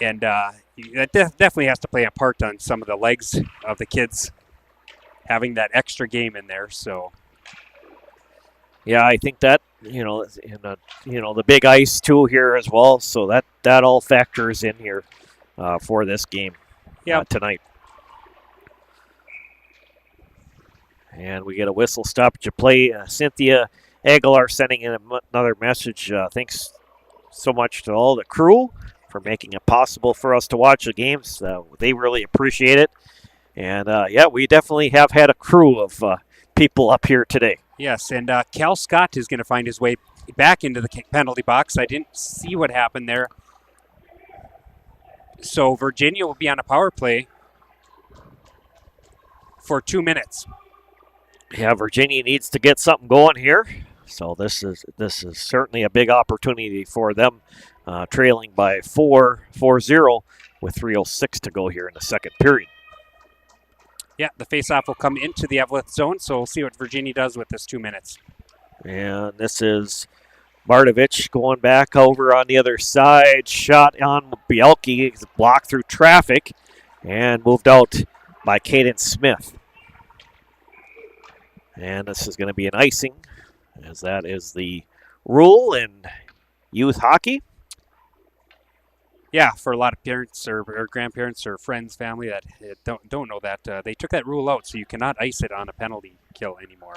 Speaker 3: And that definitely has to play a part on some of the legs of the kids having that extra game in there. So,
Speaker 2: yeah, I think that, the Big Ice too here as well. So that all factors in here for this game tonight. And we get a whistle stoppage of play. Cynthia Aguilar sending in another message. Thanks so much to all the crew for making it possible for us to watch the games. They really appreciate it. And, we definitely have had a crew of people up here today.
Speaker 3: Yes, and Cal Scott is going to find his way back into the penalty box. I didn't see what happened there. So Virginia will be on a power play for 2 minutes.
Speaker 2: Yeah, Virginia needs to get something going here. So this is certainly a big opportunity for them, trailing by 4-0 with 3:06 to go here in the second period.
Speaker 3: Yeah, the faceoff will come into the Eveleth zone, so we'll see what Virginia does with this 2 minutes.
Speaker 2: And this is Bardovich going back over on the other side. Shot on Bielke, blocked through traffic, and moved out by Caden Smith. And this is going to be an icing, as that is the rule in youth hockey.
Speaker 3: Yeah, for a lot of parents or grandparents or friends, family that don't know that, they took that rule out, so you cannot ice it on a penalty kill anymore.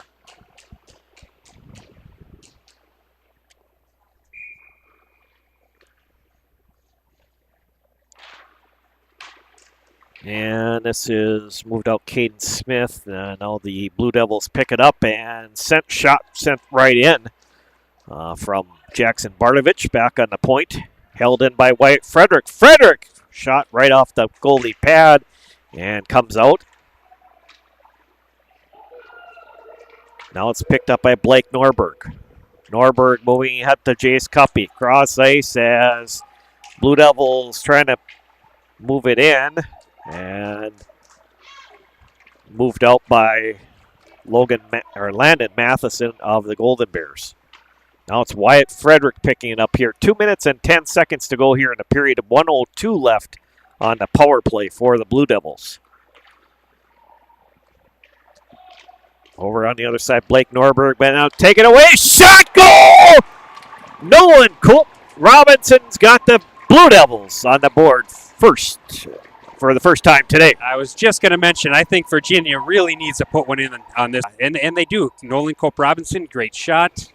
Speaker 2: And this is moved out Caden Smith. Now the Blue Devils pick it up and sent right in from Jackson Bardovich back on the point. Held in by Wyatt Frederick. Frederick shot right off the goalie pad and comes out. Now it's picked up by Blake Norberg. Norberg moving ahead to Jace Cuppy. Cross ice as Blue Devils trying to move it in. And moved out by Landon Matheson of the Golden Bears. Now it's Wyatt Frederick picking it up here. 2 minutes and 10 seconds to go here in a period of 1:02 left on the power play for the Blue Devils. Over on the other side, Blake Norberg, but now taken away. Shot, goal! Nolan Cope Robinson's got the Blue Devils on the board first. For the first time today.
Speaker 3: I was just going to mention, I think Virginia really needs to put one in on this, and they do. Nolan Cope Robinson, great shot.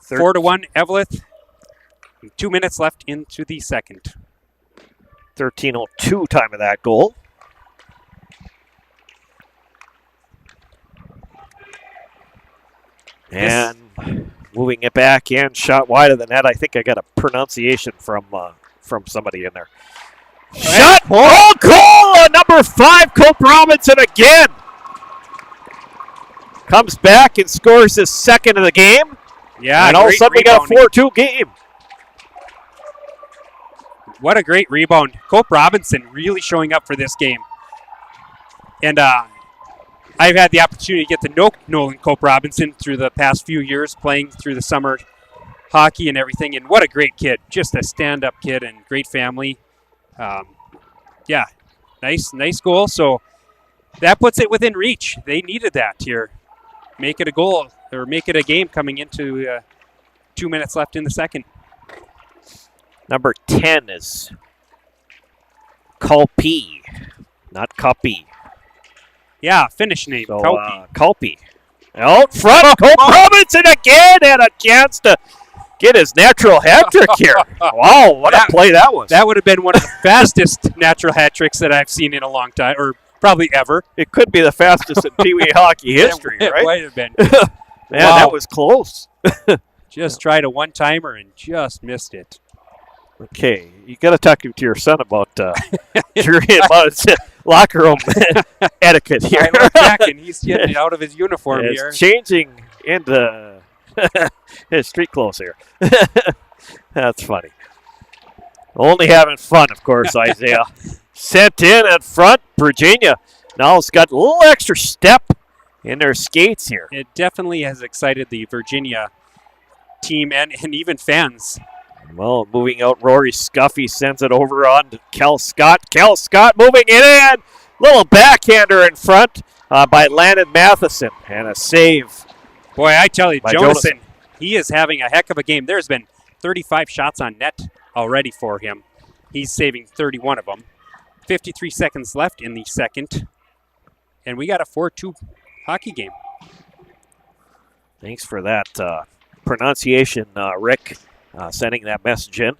Speaker 3: 4-1, Eveleth. 2 minutes left into the second.
Speaker 2: 13:02 time of that goal. And moving it back in, shot wide of the net. I think I got a pronunciation from somebody in there. Shot! Oh, goal! Number 5, Cope Robinson again. Comes back and scores his second of the game.
Speaker 3: Yeah,
Speaker 2: and all of a
Speaker 3: great
Speaker 2: sudden we got a
Speaker 3: rebounding.
Speaker 2: 4-2 game.
Speaker 3: What a great rebound. Cope Robinson really showing up for this game. And I've had the opportunity to get to know Nolan Cope Robinson through the past few years, playing through the summer hockey and everything. And what a great kid. Just a stand-up kid and great family. Yeah, nice goal. So that puts it within reach. They needed that here. Make it a goal or make it a game coming into 2 minutes left in the second.
Speaker 2: Number 10 is Culpee, not Cuppy.
Speaker 3: Yeah, Finnish name.
Speaker 2: So,
Speaker 3: Kauppi.
Speaker 2: Culpee. Out front, Cope Robinson again had a chance to get his natural hat trick here. Wow, what a play that was.
Speaker 3: That would have been one of the fastest natural hat tricks that I've seen in a long time, or probably ever.
Speaker 2: It could be the fastest in Peewee hockey history,
Speaker 3: It
Speaker 2: right?
Speaker 3: might have been.
Speaker 2: Man,
Speaker 3: Wow.
Speaker 2: that was close.
Speaker 3: Just tried a one-timer and just missed it.
Speaker 2: Okay, you got to talk to your son about locker room etiquette here.
Speaker 3: I look back and he's getting out of his uniform
Speaker 2: It's
Speaker 3: here.
Speaker 2: changing into his street clothes here. That's funny. Only having fun, of course, Isaiah. Sent in at front, Virginia. Now it's got a little extra step in their skates here.
Speaker 3: It definitely has excited the Virginia team and even fans.
Speaker 2: Well, moving out, Rory Scuffy sends it over on to Kel Scott. Kel Scott moving it in. Little backhander in front by Landon Matheson. And a save.
Speaker 3: Boy, I tell you,
Speaker 2: By
Speaker 3: Jonason, he is having a heck of a game. There's been 35 shots on net already for him. He's saving 31 of them. 53 seconds left in the second. And we got a 4-2 hockey game.
Speaker 2: Thanks for that pronunciation, Rick, sending that message in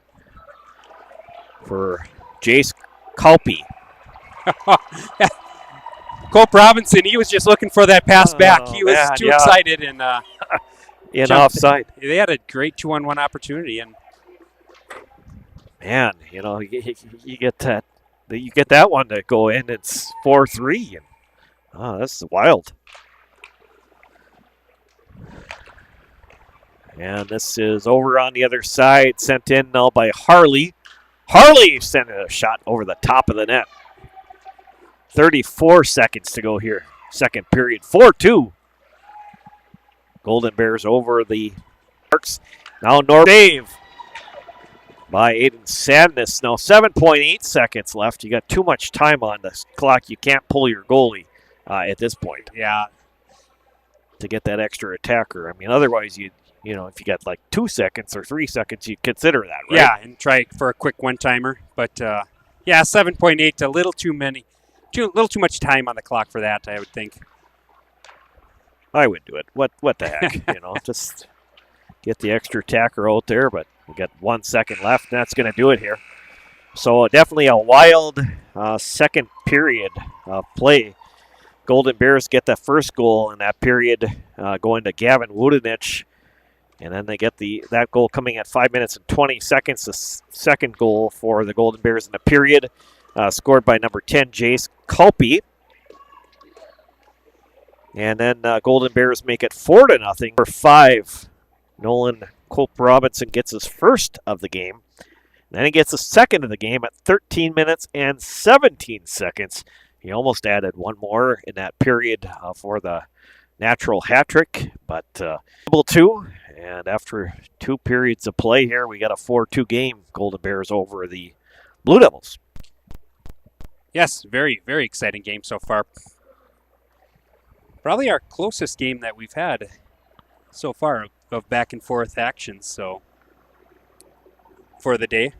Speaker 2: for Jace Culpee.
Speaker 3: Cope Robinson, he was just looking for that pass back. He was
Speaker 2: man,
Speaker 3: too
Speaker 2: yeah.
Speaker 3: excited and
Speaker 2: In
Speaker 3: jumped.
Speaker 2: offside.
Speaker 3: They had a great 2-on-1 opportunity. And
Speaker 2: Man, you know, you get that. You get that one to go in. It's 4-3. And, oh, that's wild. And this is over on the other side, sent in now by Harley. Harley sent a shot over the top of the net. 34 seconds to go here. Second period, 4-2. Golden Bears over the Sharks. Now Dave by Aiden Sadness. Now 7.8 seconds left. You got too much time on the clock. You can't pull your goalie at this point.
Speaker 3: yeah,
Speaker 2: To get that extra attacker. I mean, otherwise you know, if you got like 2 seconds or 3 seconds, you consider that, right?
Speaker 3: yeah, and try for a quick one-timer. But, yeah, 7.8, a little too much time on the clock for that, I would think.
Speaker 2: I would do it. What the heck? You know, just get the extra attacker out there, but we got 1 second left, and that's going to do it here. So definitely a wild second period of play. Golden Bears get the first goal in that period going to Gavin Wudenich. And then they get that goal coming at 5 minutes and 20 seconds. The second goal for the Golden Bears in the period, scored by number 10, Jace Culpee. And then Golden Bears make it 4-0. For 5, Nolan Cope Robinson gets his first of the game. Then he gets a second of the game at 13 minutes and 17 seconds. He almost added one more in that period for the natural hat trick, but able to. And after 2 periods of play here, we got a 4-2 game. Golden Bears over the Blue Devils.
Speaker 3: Yes, very, very exciting game so far. Probably our closest game that we've had so far of back and forth actions. So for the day.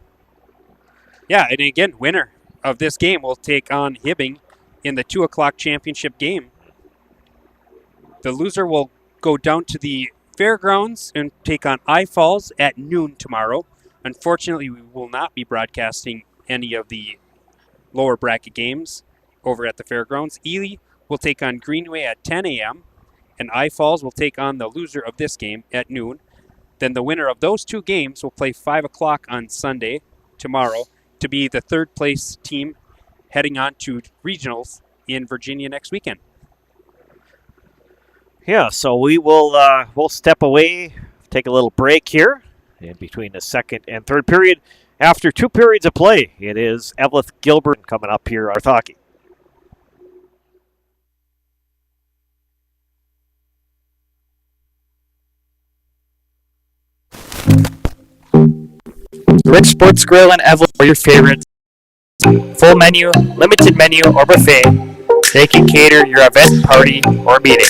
Speaker 3: Yeah, and again, winner of this game will take on Hibbing in the 2 o'clock championship game. The loser will go down to the fairgrounds and take on I Falls at noon tomorrow. Unfortunately, we will not be broadcasting any of the lower bracket games over at the fairgrounds. Ely will take on Greenway at 10 a.m. and I Falls will take on the loser of this game at noon. Then the winner of those 2 games will play 5 o'clock on Sunday, tomorrow, to be the third place team heading on to regionals in Virginia next weekend.
Speaker 2: Yeah, so we will we'll step away take a little break here in between the second and third period. After 2 periods of play, it is Eveleth Gilbert coming up here with hockey.
Speaker 1: Rick Sports Grill and Eveleth are your favorites. Full menu, limited menu, or buffet. They can cater your event, party, or meeting.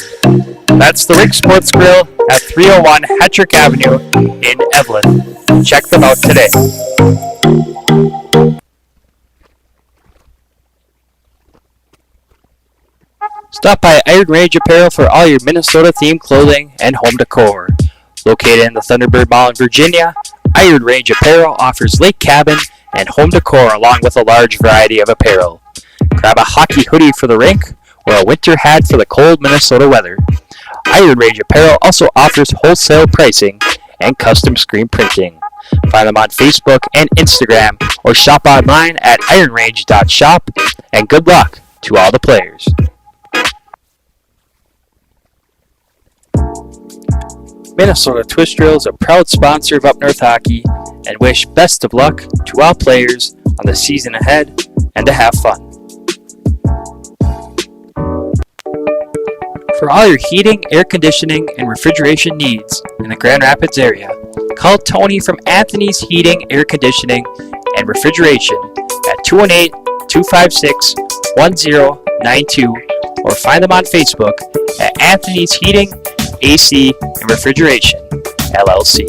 Speaker 1: That's the Rick Sports Grill at 301 Hattrick Avenue in Eveleth. Check them out today. Stop by Iron Range Apparel for all your Minnesota-themed clothing and home decor. Located in the Thunderbird Mall in Virginia, Iron Range Apparel offers lake cabin and home decor along with a large variety of apparel. Grab a hockey hoodie for the rink or a winter hat for the cold Minnesota weather. Iron Range Apparel also offers wholesale pricing and custom screen printing. Find them on Facebook and Instagram or shop online at ironrange.shop, and good luck to all the players. Minnesota Twist Drill is a proud sponsor of Up North Hockey and wish best of luck to all players on the season ahead and to have fun. For all your heating, air conditioning, and refrigeration needs in the Grand Rapids area, call Tony from Anthony's Heating, Air Conditioning, and Refrigeration at 218-256-1092 or find them on Facebook at Anthony's Heating, AC, and Refrigeration, LLC.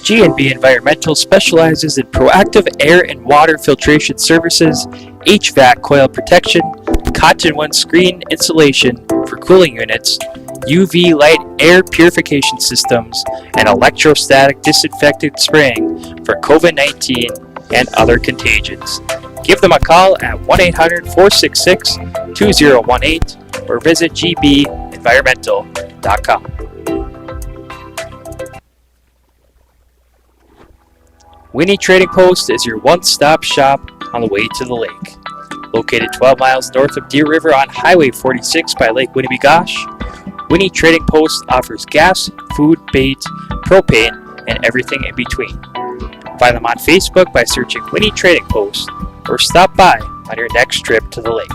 Speaker 1: G&B Environmental specializes in proactive air and water filtration services, HVAC coil protection, cotton-wound screen insulation for cooling units, UV light air purification systems, and electrostatic disinfectant spraying for COVID-19 and other contagions. Give them a call at 1-800-466-2018 or visit gbenvironmental.com. Winnie Trading Post is your one-stop shop on the way to the lake. Located 12 miles north of Deer River on Highway 46 by Lake Winnebagosh, Winnie Trading Post offers gas, food, bait, propane, and everything in between. Find them on Facebook by searching Winnie Trading Post or stop by on your next trip to the lake.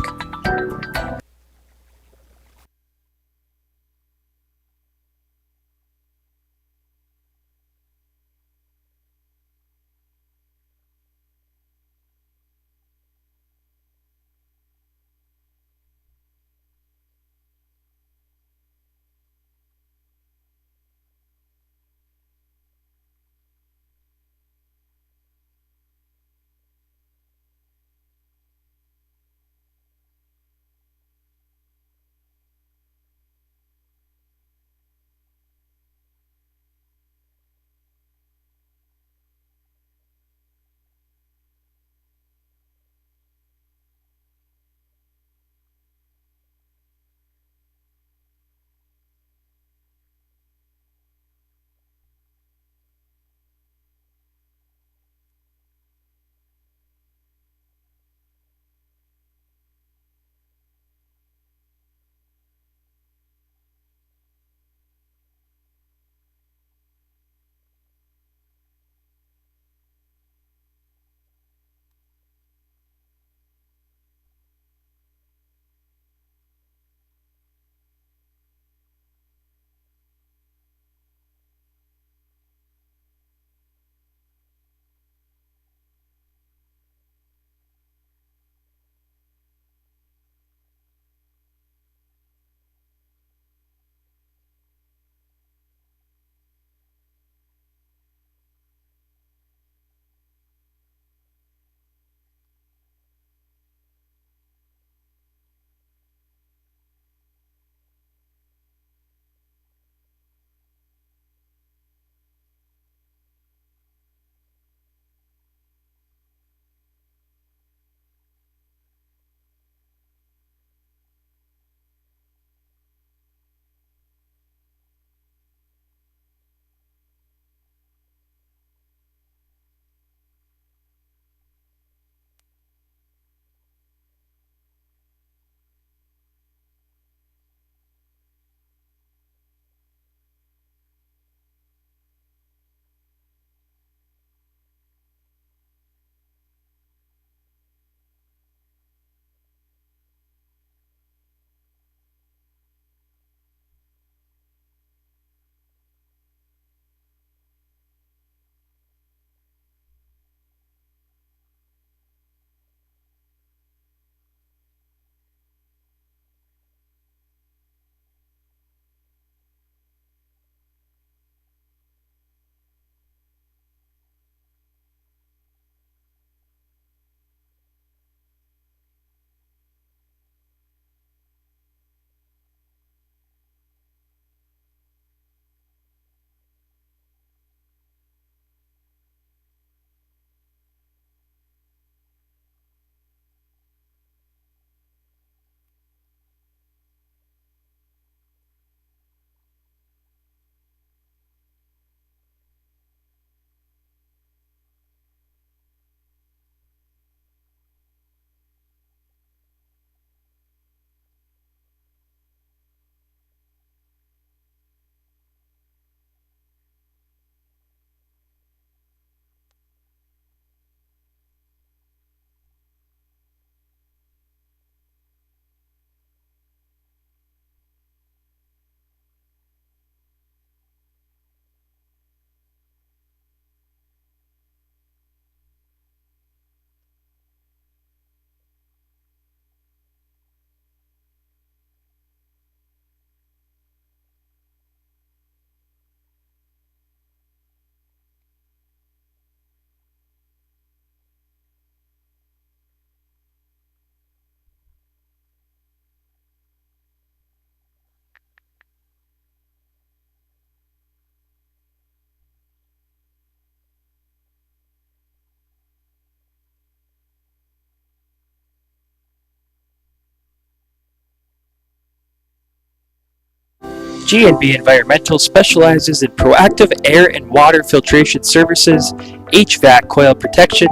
Speaker 1: G&B Environmental specializes in proactive air and water filtration services, HVAC coil protection,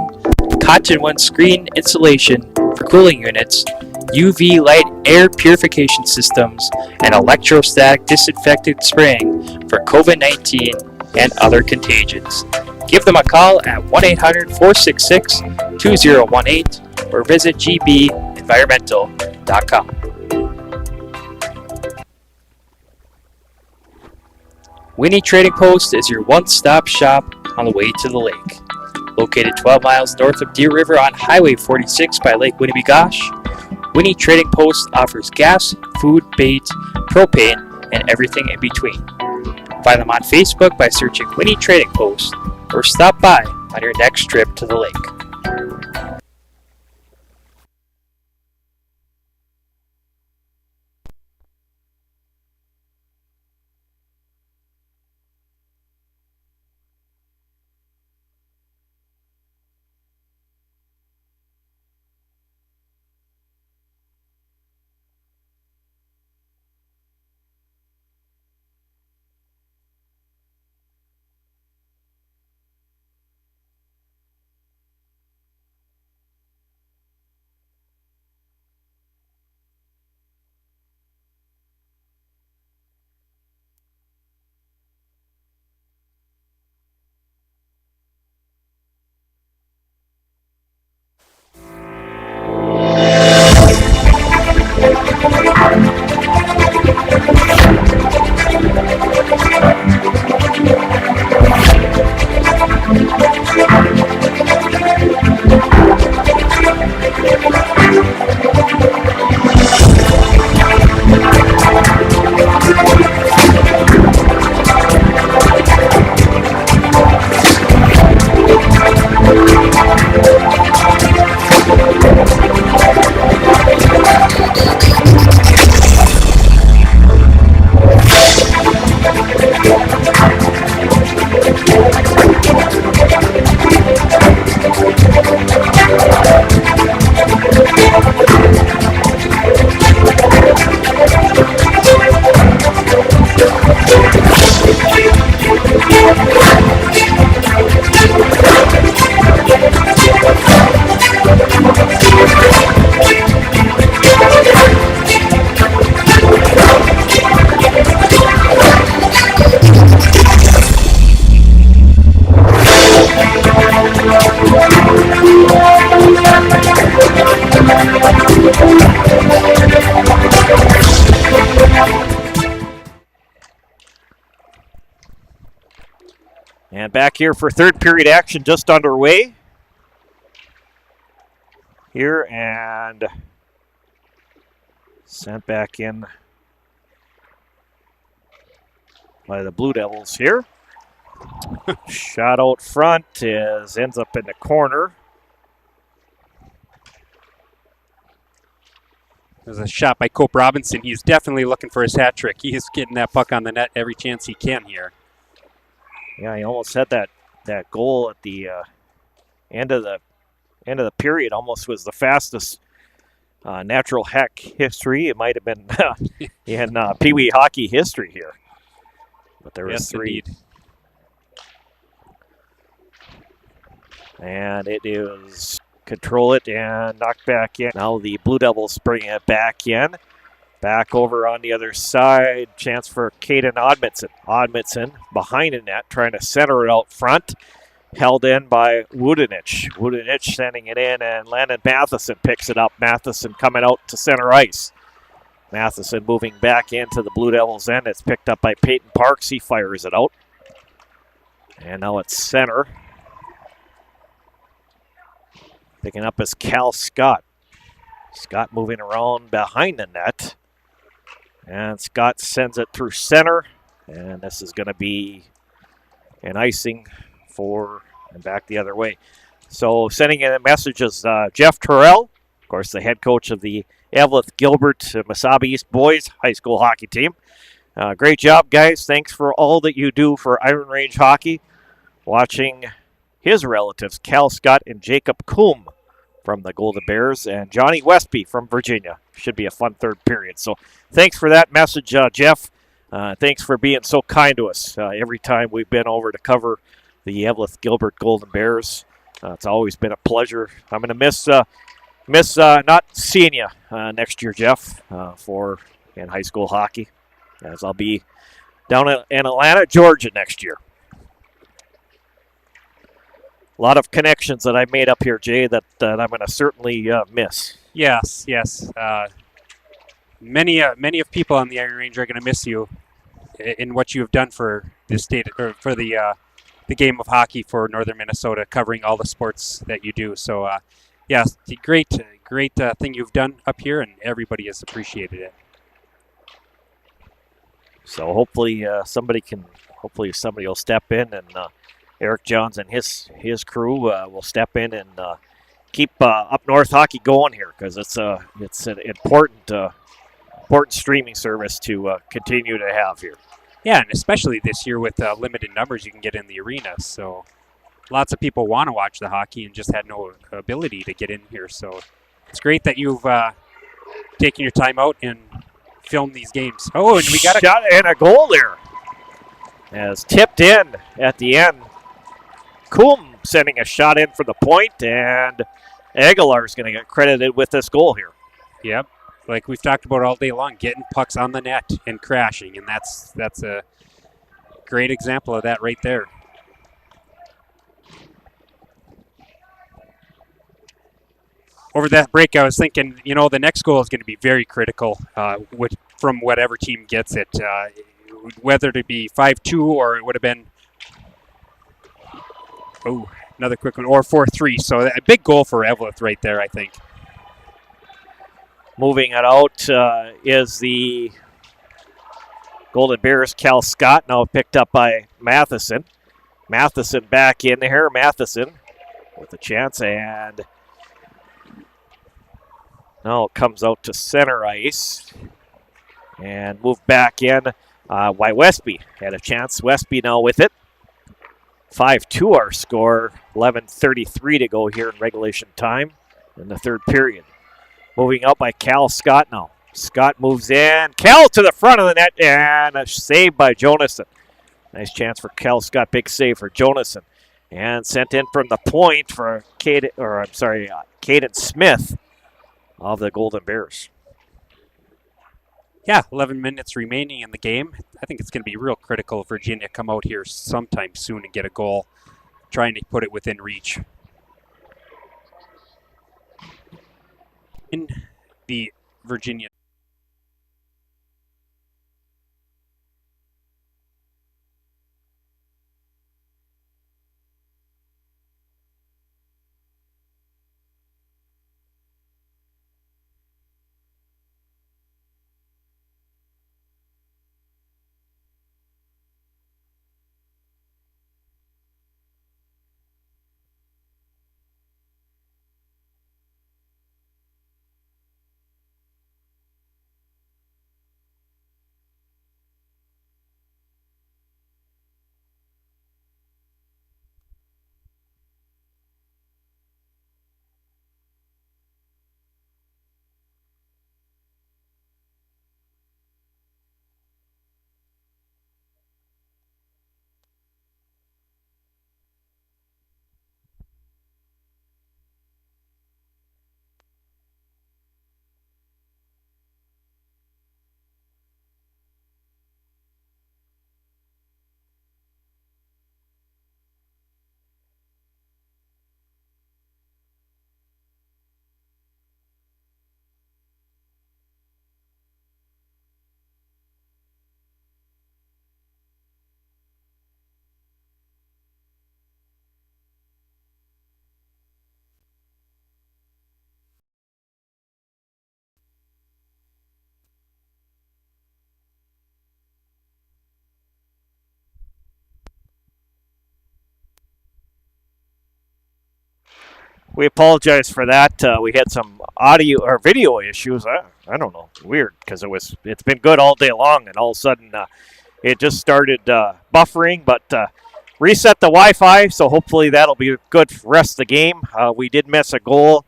Speaker 1: cotton windscreen insulation for cooling units, UV light air purification systems, and electrostatic disinfectant spraying for COVID-19 and other contagions. Give them a call at 1-800-466-2018 or visit gbenvironmental.com. Winnie Trading Post is your one-stop shop on the way to the lake. Located 12 miles north of Deer River on Highway 46 by Lake Winnebagosh, Winnie Trading Post offers gas, food, bait, propane, and everything in between. Find them on Facebook by searching Winnie Trading Post or stop by on your next trip to the lake.
Speaker 2: And back here for third period action just underway. Here and sent back in by the Blue Devils here. Shot out front ends up in the corner.
Speaker 3: There's a shot by Cope Robinson. He's definitely looking for his hat trick. He is getting that puck on the net every chance he can here.
Speaker 2: Yeah, he almost had that goal at the end of the period. Almost was the fastest natural hack history. It might have been in Peewee hockey history here. But there was three.
Speaker 3: Indeed.
Speaker 2: And it is control it and knock back in. Now the Blue Devils bring it back in. Back over on the other side. Chance for Caden Odmondson. Odmondson behind the net, trying to center it out front. Held in by Wudenich. Wudenich sending it in, and Landon Matheson picks it up. Matheson coming out to center ice. Matheson moving back into the Blue Devils' end. It's picked up by Peyton Parks. He fires it out. And now it's center. Picking up is Cal Scott. Scott moving around behind the net. And Scott sends it through center. And this is going to be an icing and back the other way. So sending in a message is Jeff Terrell, of course, the head coach of the Eveleth Gilbert Mesabi East boys high school hockey team. Great job, guys. Thanks for all that you do for Iron Range hockey. Watching his relatives, Cal Scott and Jacob Coombe from the Golden Bears, and Johnny Westby from Virginia. Should be a fun third period. So thanks for that message, Jeff. Thanks for being so kind to us every time we've been over to cover the Eveleth Gilbert Golden Bears. It's always been a pleasure. I'm going to miss not seeing you next year, Jeff, in high school hockey, as I'll be down in Atlanta, Georgia next year. A lot of connections that I've made up here, Jay, that I'm going to certainly miss.
Speaker 3: Yes. Many of people on the Iron Range are going to miss you in what you have done for the state, or for the game of hockey for Northern Minnesota, covering all the sports that you do. So, great thing you've done up here, and everybody has appreciated it.
Speaker 2: So hopefully somebody will step in, and Eric Johns and his crew will step in and keep Up North hockey going here, because it's an important streaming service to continue to have here.
Speaker 3: Yeah, and especially this year with limited numbers you can get in the arena. So lots of people want to watch the hockey and just had no ability to get in here. So it's great that you've taken your time out and filmed these games. Oh, and we got a
Speaker 2: shot and a goal there. As tipped in at the end. Coombe sending a shot in for the point, and Aguilar is going to get credited with this goal here.
Speaker 3: Yep. Like we've talked about all day long, getting pucks on the net and crashing, and that's a great example of that right there. Over that break, I was thinking, the next goal is going to be very critical from whatever team gets it, whether it be 5-2 or it would have been, another quick one, or 4-3. So a big goal for Eveleth right there, I think.
Speaker 2: Moving it out is the Golden Bears. Cal Scott now picked up by Matheson. Matheson back in here. Matheson with a chance, and now it comes out to center ice and moved back in by Westby. Had a chance. Westby now with it. 5-2 our score. 11:33 to go here in regulation time in the third period. Moving out by Cal Scott now. Scott moves in. Cal to the front of the net, and a save by Jonason. Nice chance for Cal Scott. Big save for Jonason. And sent in from the point for Caden Smith of the Golden Bears.
Speaker 3: Yeah, 11 minutes remaining in the game. I think it's going to be real critical if Virginia come out here sometime soon and get a goal, trying to put it within reach. In the Virginia.
Speaker 2: We apologize for that. We had some audio or video issues. I don't know. Weird, because it's been good all day long, and all of a sudden it just started buffering. But reset the Wi-Fi, so hopefully that'll be good for the rest of the game. We did miss a goal.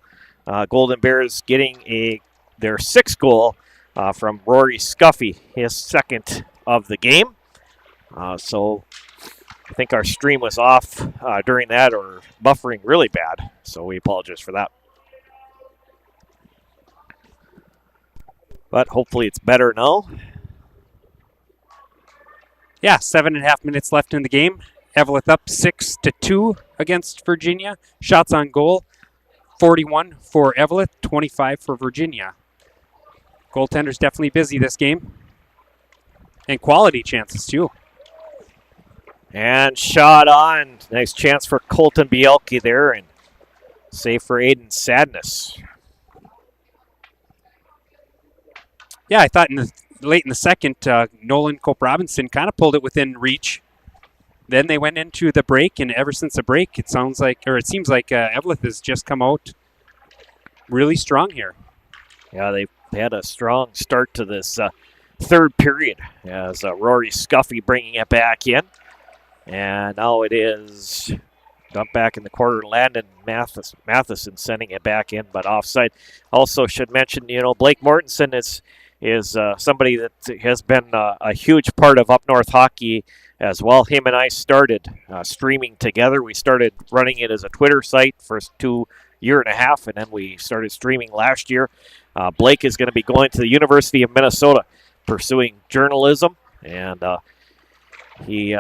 Speaker 2: Golden Bears getting their sixth goal from Rory Scuffey, his second of the game. So I think our stream was off during that or buffering really bad. So we apologize for that. But hopefully it's better now.
Speaker 3: Yeah, 7.5 minutes left in the game. Eveleth up 6-2 against Virginia. Shots on goal, 41 for Eveleth, 25 for Virginia. Goaltender's definitely busy this game. And quality chances, too.
Speaker 2: And shot on. Nice chance for Colton Bielke there. And save for Aiden Sadness.
Speaker 3: Yeah, I thought late in the second, Nolan Cope-Robinson kind of pulled it within reach. Then they went into the break, and ever since the break, it seems like Eveleth has just come out really strong here.
Speaker 2: Yeah, they had a strong start to this third period as Rory Scuffy bringing it back in. And now it is dumped back in the corner. Landon Matheson sending it back in, but offside. Also should mention, Blake Mortensen is somebody that has been a huge part of Up North hockey as well. Him and I started streaming together. We started running it as a Twitter site for 2 years and a half, and then we started streaming last year. Blake is going to be going to the University of Minnesota pursuing journalism, and he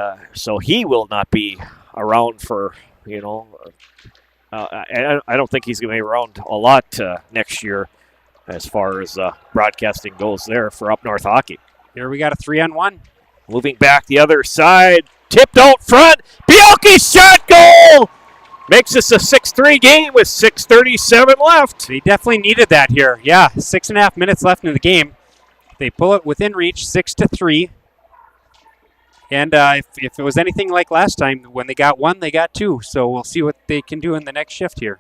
Speaker 2: will not be around for, I don't think he's going to be around a lot next year as far as broadcasting goes there for Up North hockey.
Speaker 3: Here we got a 3-on-1.
Speaker 2: Moving back the other side, tipped out front, Bielke's shot, goal! Makes this a 6-3 game with 6:37 left.
Speaker 3: They definitely needed that here. Yeah, 6.5 minutes left in the game. They pull it within reach, 6-3. And if it was anything like last time, when they got one, they got two. So we'll see what they can do in the next shift here.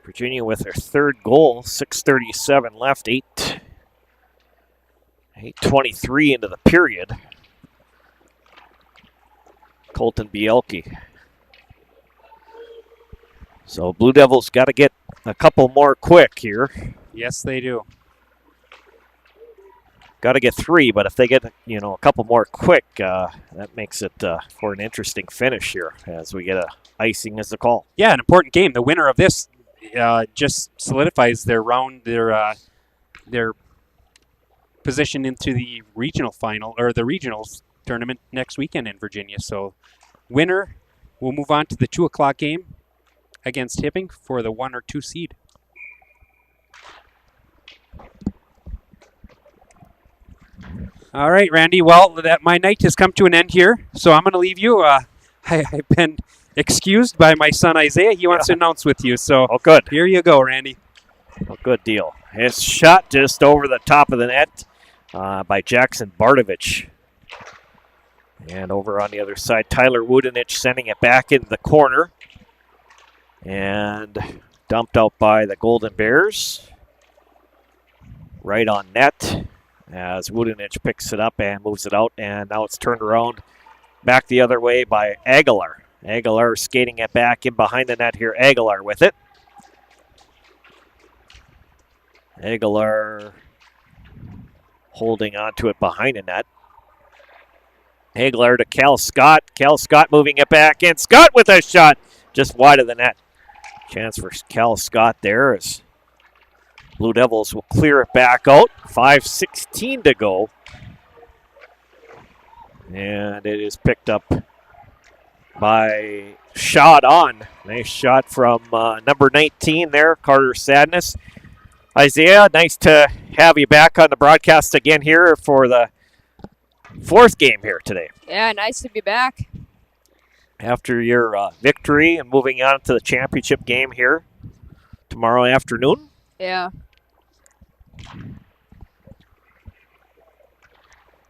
Speaker 2: Virginia with their third goal, 6:37 left, 8:23 into the period. Colton Bielke. So Blue Devils got to get a couple more quick here.
Speaker 3: Yes, they do.
Speaker 2: Got to get three, but if they get a couple more quick, that makes it for an interesting finish here as we get a icing as the call.
Speaker 3: Yeah, an important game. The winner of this just solidifies their position into the regional final or the regionals tournament next weekend in Virginia. So winner will move on to the 2:00 game against Hipping for the 1 or 2 seed. All right, Randy. Well, my night has come to an end here, so I'm going to leave you. I've been excused by my son Isaiah. He wants to announce with you. So
Speaker 2: good.
Speaker 3: Here you go, Randy.
Speaker 2: Well, good deal. It's shot just over the top of the net by Jackson Bardovich. And over on the other side, Tyler Wudenich sending it back into the corner. And dumped out by the Golden Bears. Right on net as Wudenich picks it up and moves it out. And now it's turned around back the other way by Aguilar. Aguilar skating it back in behind the net here. Aguilar with it. Aguilar holding on to it behind the net. Aguilar to Cal Scott. Cal Scott moving it back in. Scott with a shot just wide of the net. Chance for Cal Scott there as Blue Devils will clear it back out. 5:16 to go. And it is picked up by Shot on. Nice shot from number 19 there, Carter Sadness. Isaiah, nice to have you back on the broadcast again here for the fourth game here today.
Speaker 4: Yeah, nice to be back.
Speaker 2: After your victory and moving on to the championship game here tomorrow afternoon.
Speaker 4: Yeah.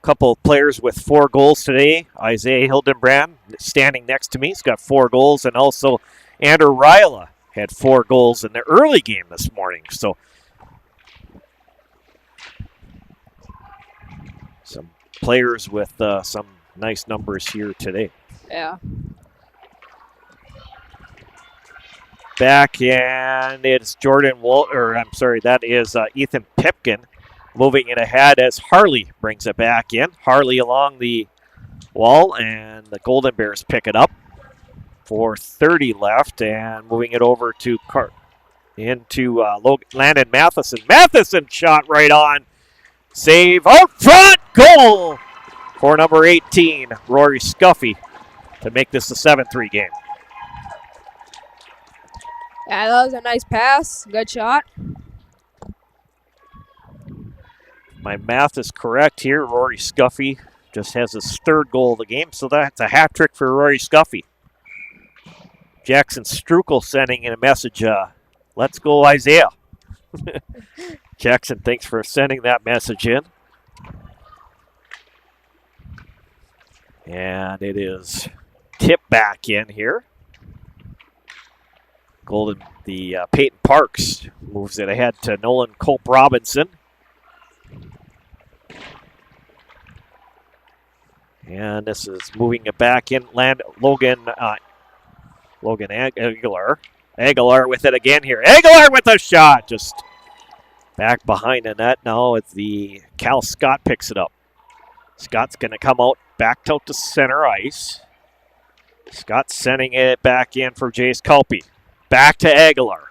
Speaker 2: Couple of players with 4 goals today. Isaiah Hildenbrand standing next to me. He's got 4 goals. And also Andrew Ryla had 4 goals in the early game this morning. So some players with some nice numbers here today.
Speaker 4: Yeah.
Speaker 2: Back, and it's that is Ethan Pipkin moving it ahead as Harley brings it back in. Harley along the wall, and the Golden Bears pick it up. 4:30 left, and moving it over to Landon Matheson. Matheson shot right on. Save out front. Goal for number 18, Rory Scuffy, to make this a 7-3 game.
Speaker 4: Yeah, that was a nice pass. Good shot.
Speaker 2: My math is correct here. Rory Scuffy just has his third goal of the game, so that's a hat trick for Rory Scuffy. Jackson Strukel sending in a message, let's go Isaiah. Jackson, thanks for sending that message in. And it is tipped back in here. Peyton Parks moves it ahead to Nolan Cope Robinson. And this is moving it back in. Logan Aguilar. Aguilar with it again here. Aguilar with a shot. Just back behind the net now as the Cal Scott picks it up. Scott's going to come out, backed out to center ice. Scott sending it back in for Jace Culpy. Back to Aguilar.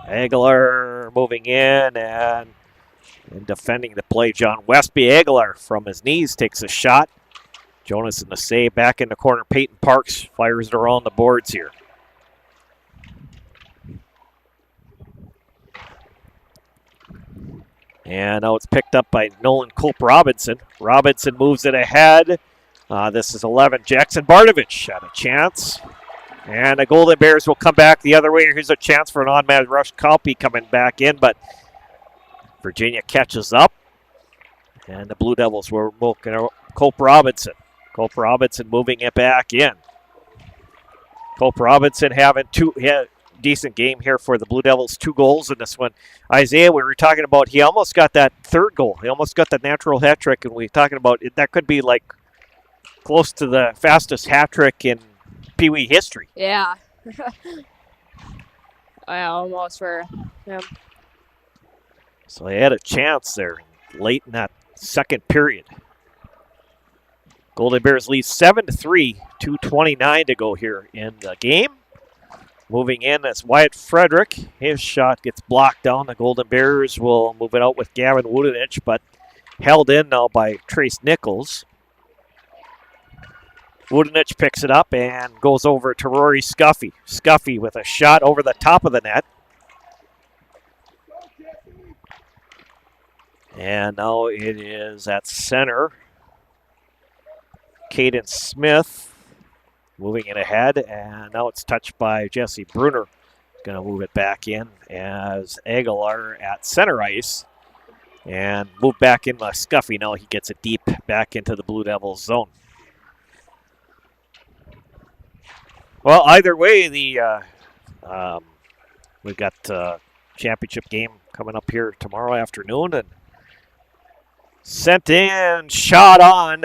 Speaker 2: Aguilar moving in and defending the play. John Westby. Aguilar from his knees takes a shot. Jonas in the save, back in the corner. Peyton Parks fires it around the boards here. And now it's picked up by Nolan Cope Robinson. Robinson moves it ahead. This is 11. Jackson Bardovich had a chance. And the Golden Bears will come back the other way. Here's a chance for an on-man rush. Calpe coming back in, but Virginia catches up. And the Blue Devils were looking at Cope Robinson. Cope Robinson moving it back in. Cope Robinson having a decent game here for the Blue Devils. 2 goals in this one. Isaiah, we were talking about, he almost got that third goal. He almost got the natural hat trick, and we were talking about that could be like close to the fastest hat trick in Peewee history.
Speaker 4: Yeah. Almost for him.
Speaker 2: So he had a chance there late in that second period. Golden Bears lead 7-3, 2:29 to go here in the game. Moving in, that's Wyatt Frederick. His shot gets blocked down. The Golden Bears will move it out with Gavin Wudenich, but held in now by Trace Nichols. Wudenich picks it up and goes over to Rory Scuffy. Scuffy with a shot over the top of the net. And now it is at center. Caden Smith moving it ahead, and now it's touched by Jesse Bruner. Going to move it back in as Aguilar at center ice and move back in by Scuffy. Now he gets it deep back into the Blue Devils zone. Well, either way, we've got championship game coming up here tomorrow afternoon, and sent in, shot on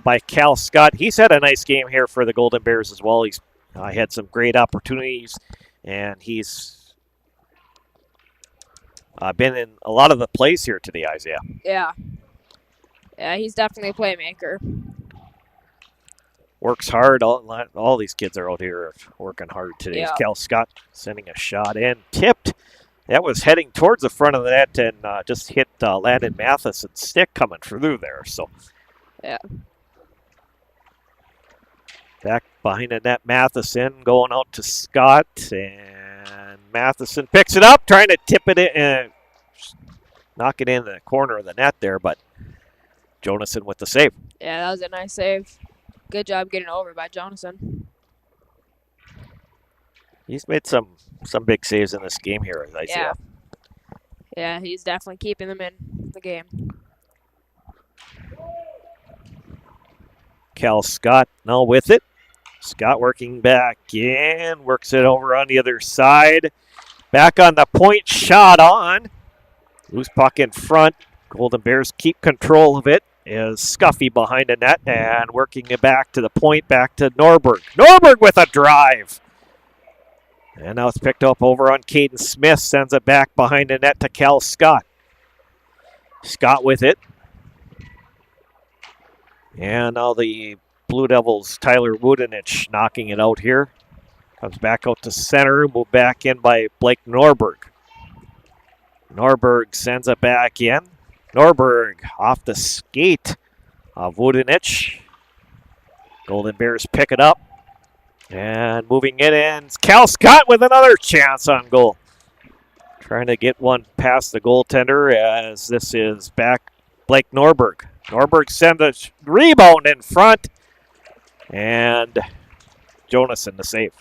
Speaker 2: by Cal Scott. He's had a nice game here for the Golden Bears as well. He's had some great opportunities, and he's been in a lot of the plays here today, Isaiah.
Speaker 4: Yeah. Yeah, he's definitely a playmaker.
Speaker 2: Works hard. All these kids are out here working hard today.
Speaker 4: Yeah.
Speaker 2: Cal Scott sending a shot in. Tipped. That was heading towards the front of the net and just hit Landon Matheson's stick coming through there. So,
Speaker 4: yeah.
Speaker 2: Back behind the net, Matheson going out to Scott. And Matheson picks it up, trying to tip it in. Knock it in the corner of the net there, but Jonason with the save.
Speaker 4: Yeah, that was a nice save. Good job getting over by Jonason.
Speaker 2: He's made some big saves in this game here, Isaiah.
Speaker 4: Yeah. Yeah, he's definitely keeping them in the game.
Speaker 2: Cal Scott now with it. Scott working back in, works it over on the other side. Back on the point, shot on. Loose puck in front. Golden Bears keep control of it. Is Scuffy behind the net and working it back to the point, back to Norberg. Norberg with a drive. And now it's picked up over on Caden Smith, sends it back behind the net to Cal Scott. Scott with it. And now the Blue Devils, Tyler Wudenich knocking it out here. Comes back out to center, moved back in by Blake Norberg. Norberg sends it back in. Norberg off the skate of Wudenich. Golden Bears pick it up. And moving it in, Cal Scott with another chance on goal. Trying to get one past the goaltender as this is back Blake Norberg. Norberg sends a rebound in front. And Jonason the save.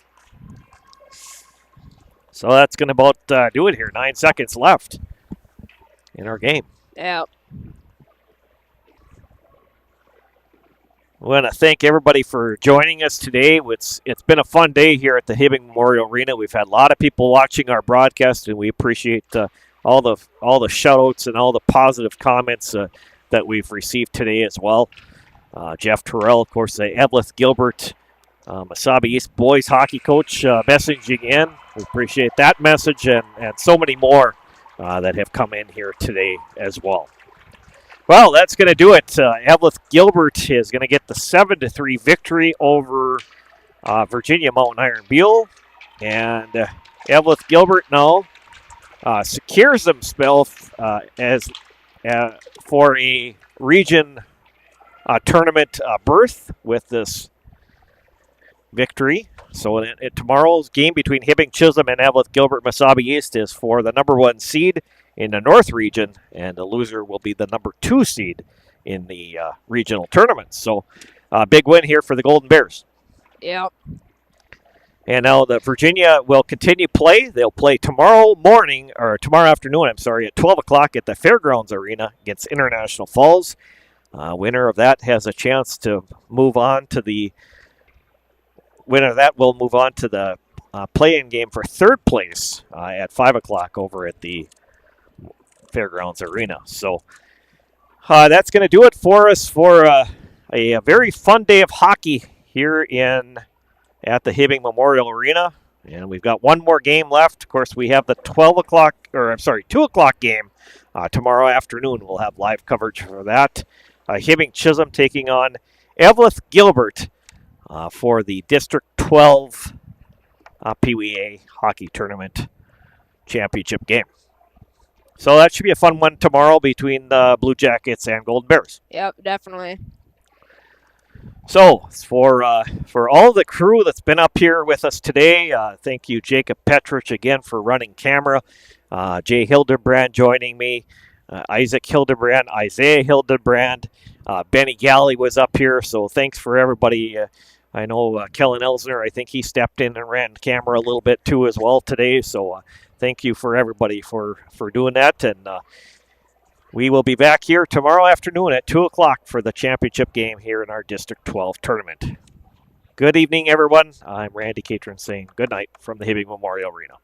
Speaker 2: So that's going to about do it here. 9 seconds left in our game.
Speaker 4: Yeah.
Speaker 2: I want to thank everybody for joining us today. It's been a fun day here at the Hibbing Memorial Arena. We've had a lot of people watching our broadcast, and we appreciate all the shout-outs and all the positive comments that we've received today as well. Jeff Terrell, of course, the Eveleth Gilbert, Mesabi East boys hockey coach messaging in. We appreciate that message and so many more that have come in here today as well. Well, that's going to do it. Eveleth Gilbert is going to get the 7-3 victory over Virginia Mountain Iron Buell. And Eveleth Gilbert now secures themselves for a region tournament berth with this victory. So tomorrow's game between Hibbing Chisholm and Eveleth Gilbert Mesabi East is for the number 1 seed in the North region, and the loser will be the number 2 seed in the regional tournament. So big win here for the Golden Bears.
Speaker 4: Yep.
Speaker 2: And now the Virginia will continue play. They'll play tomorrow afternoon, at 12 o'clock at the Fairgrounds Arena against International Falls. Winner of that has a chance to move on to the play-in game for third place at 5 o'clock over at the Fairgrounds Arena. So that's going to do it for us for a very fun day of hockey here at the Hibbing Memorial Arena. And we've got one more game left. Of course, we have the 2 o'clock game tomorrow afternoon. We'll have live coverage for that. Hibbing Chisholm taking on Eveleth Gilbert for the District 12 Peewee A hockey tournament championship game. So that should be a fun one tomorrow between the Blue Jackets and Golden Bears.
Speaker 4: Yep, definitely.
Speaker 2: So for all the crew that's been up here with us today, thank you, Jacob Petrich, again for running camera. Jay Hildebrand joining me. Isaac Hildebrand, Isaiah Hildebrand. Benny Galley was up here, so thanks for everybody. I know Kellen Elsner, I think he stepped in and ran camera a little bit too as well today, so thank you for everybody for doing that. And we will be back here tomorrow afternoon at 2 o'clock for the championship game here in our District 12 tournament. Good evening, everyone. I'm Randy Catron saying good night from the Hibbing Memorial Arena.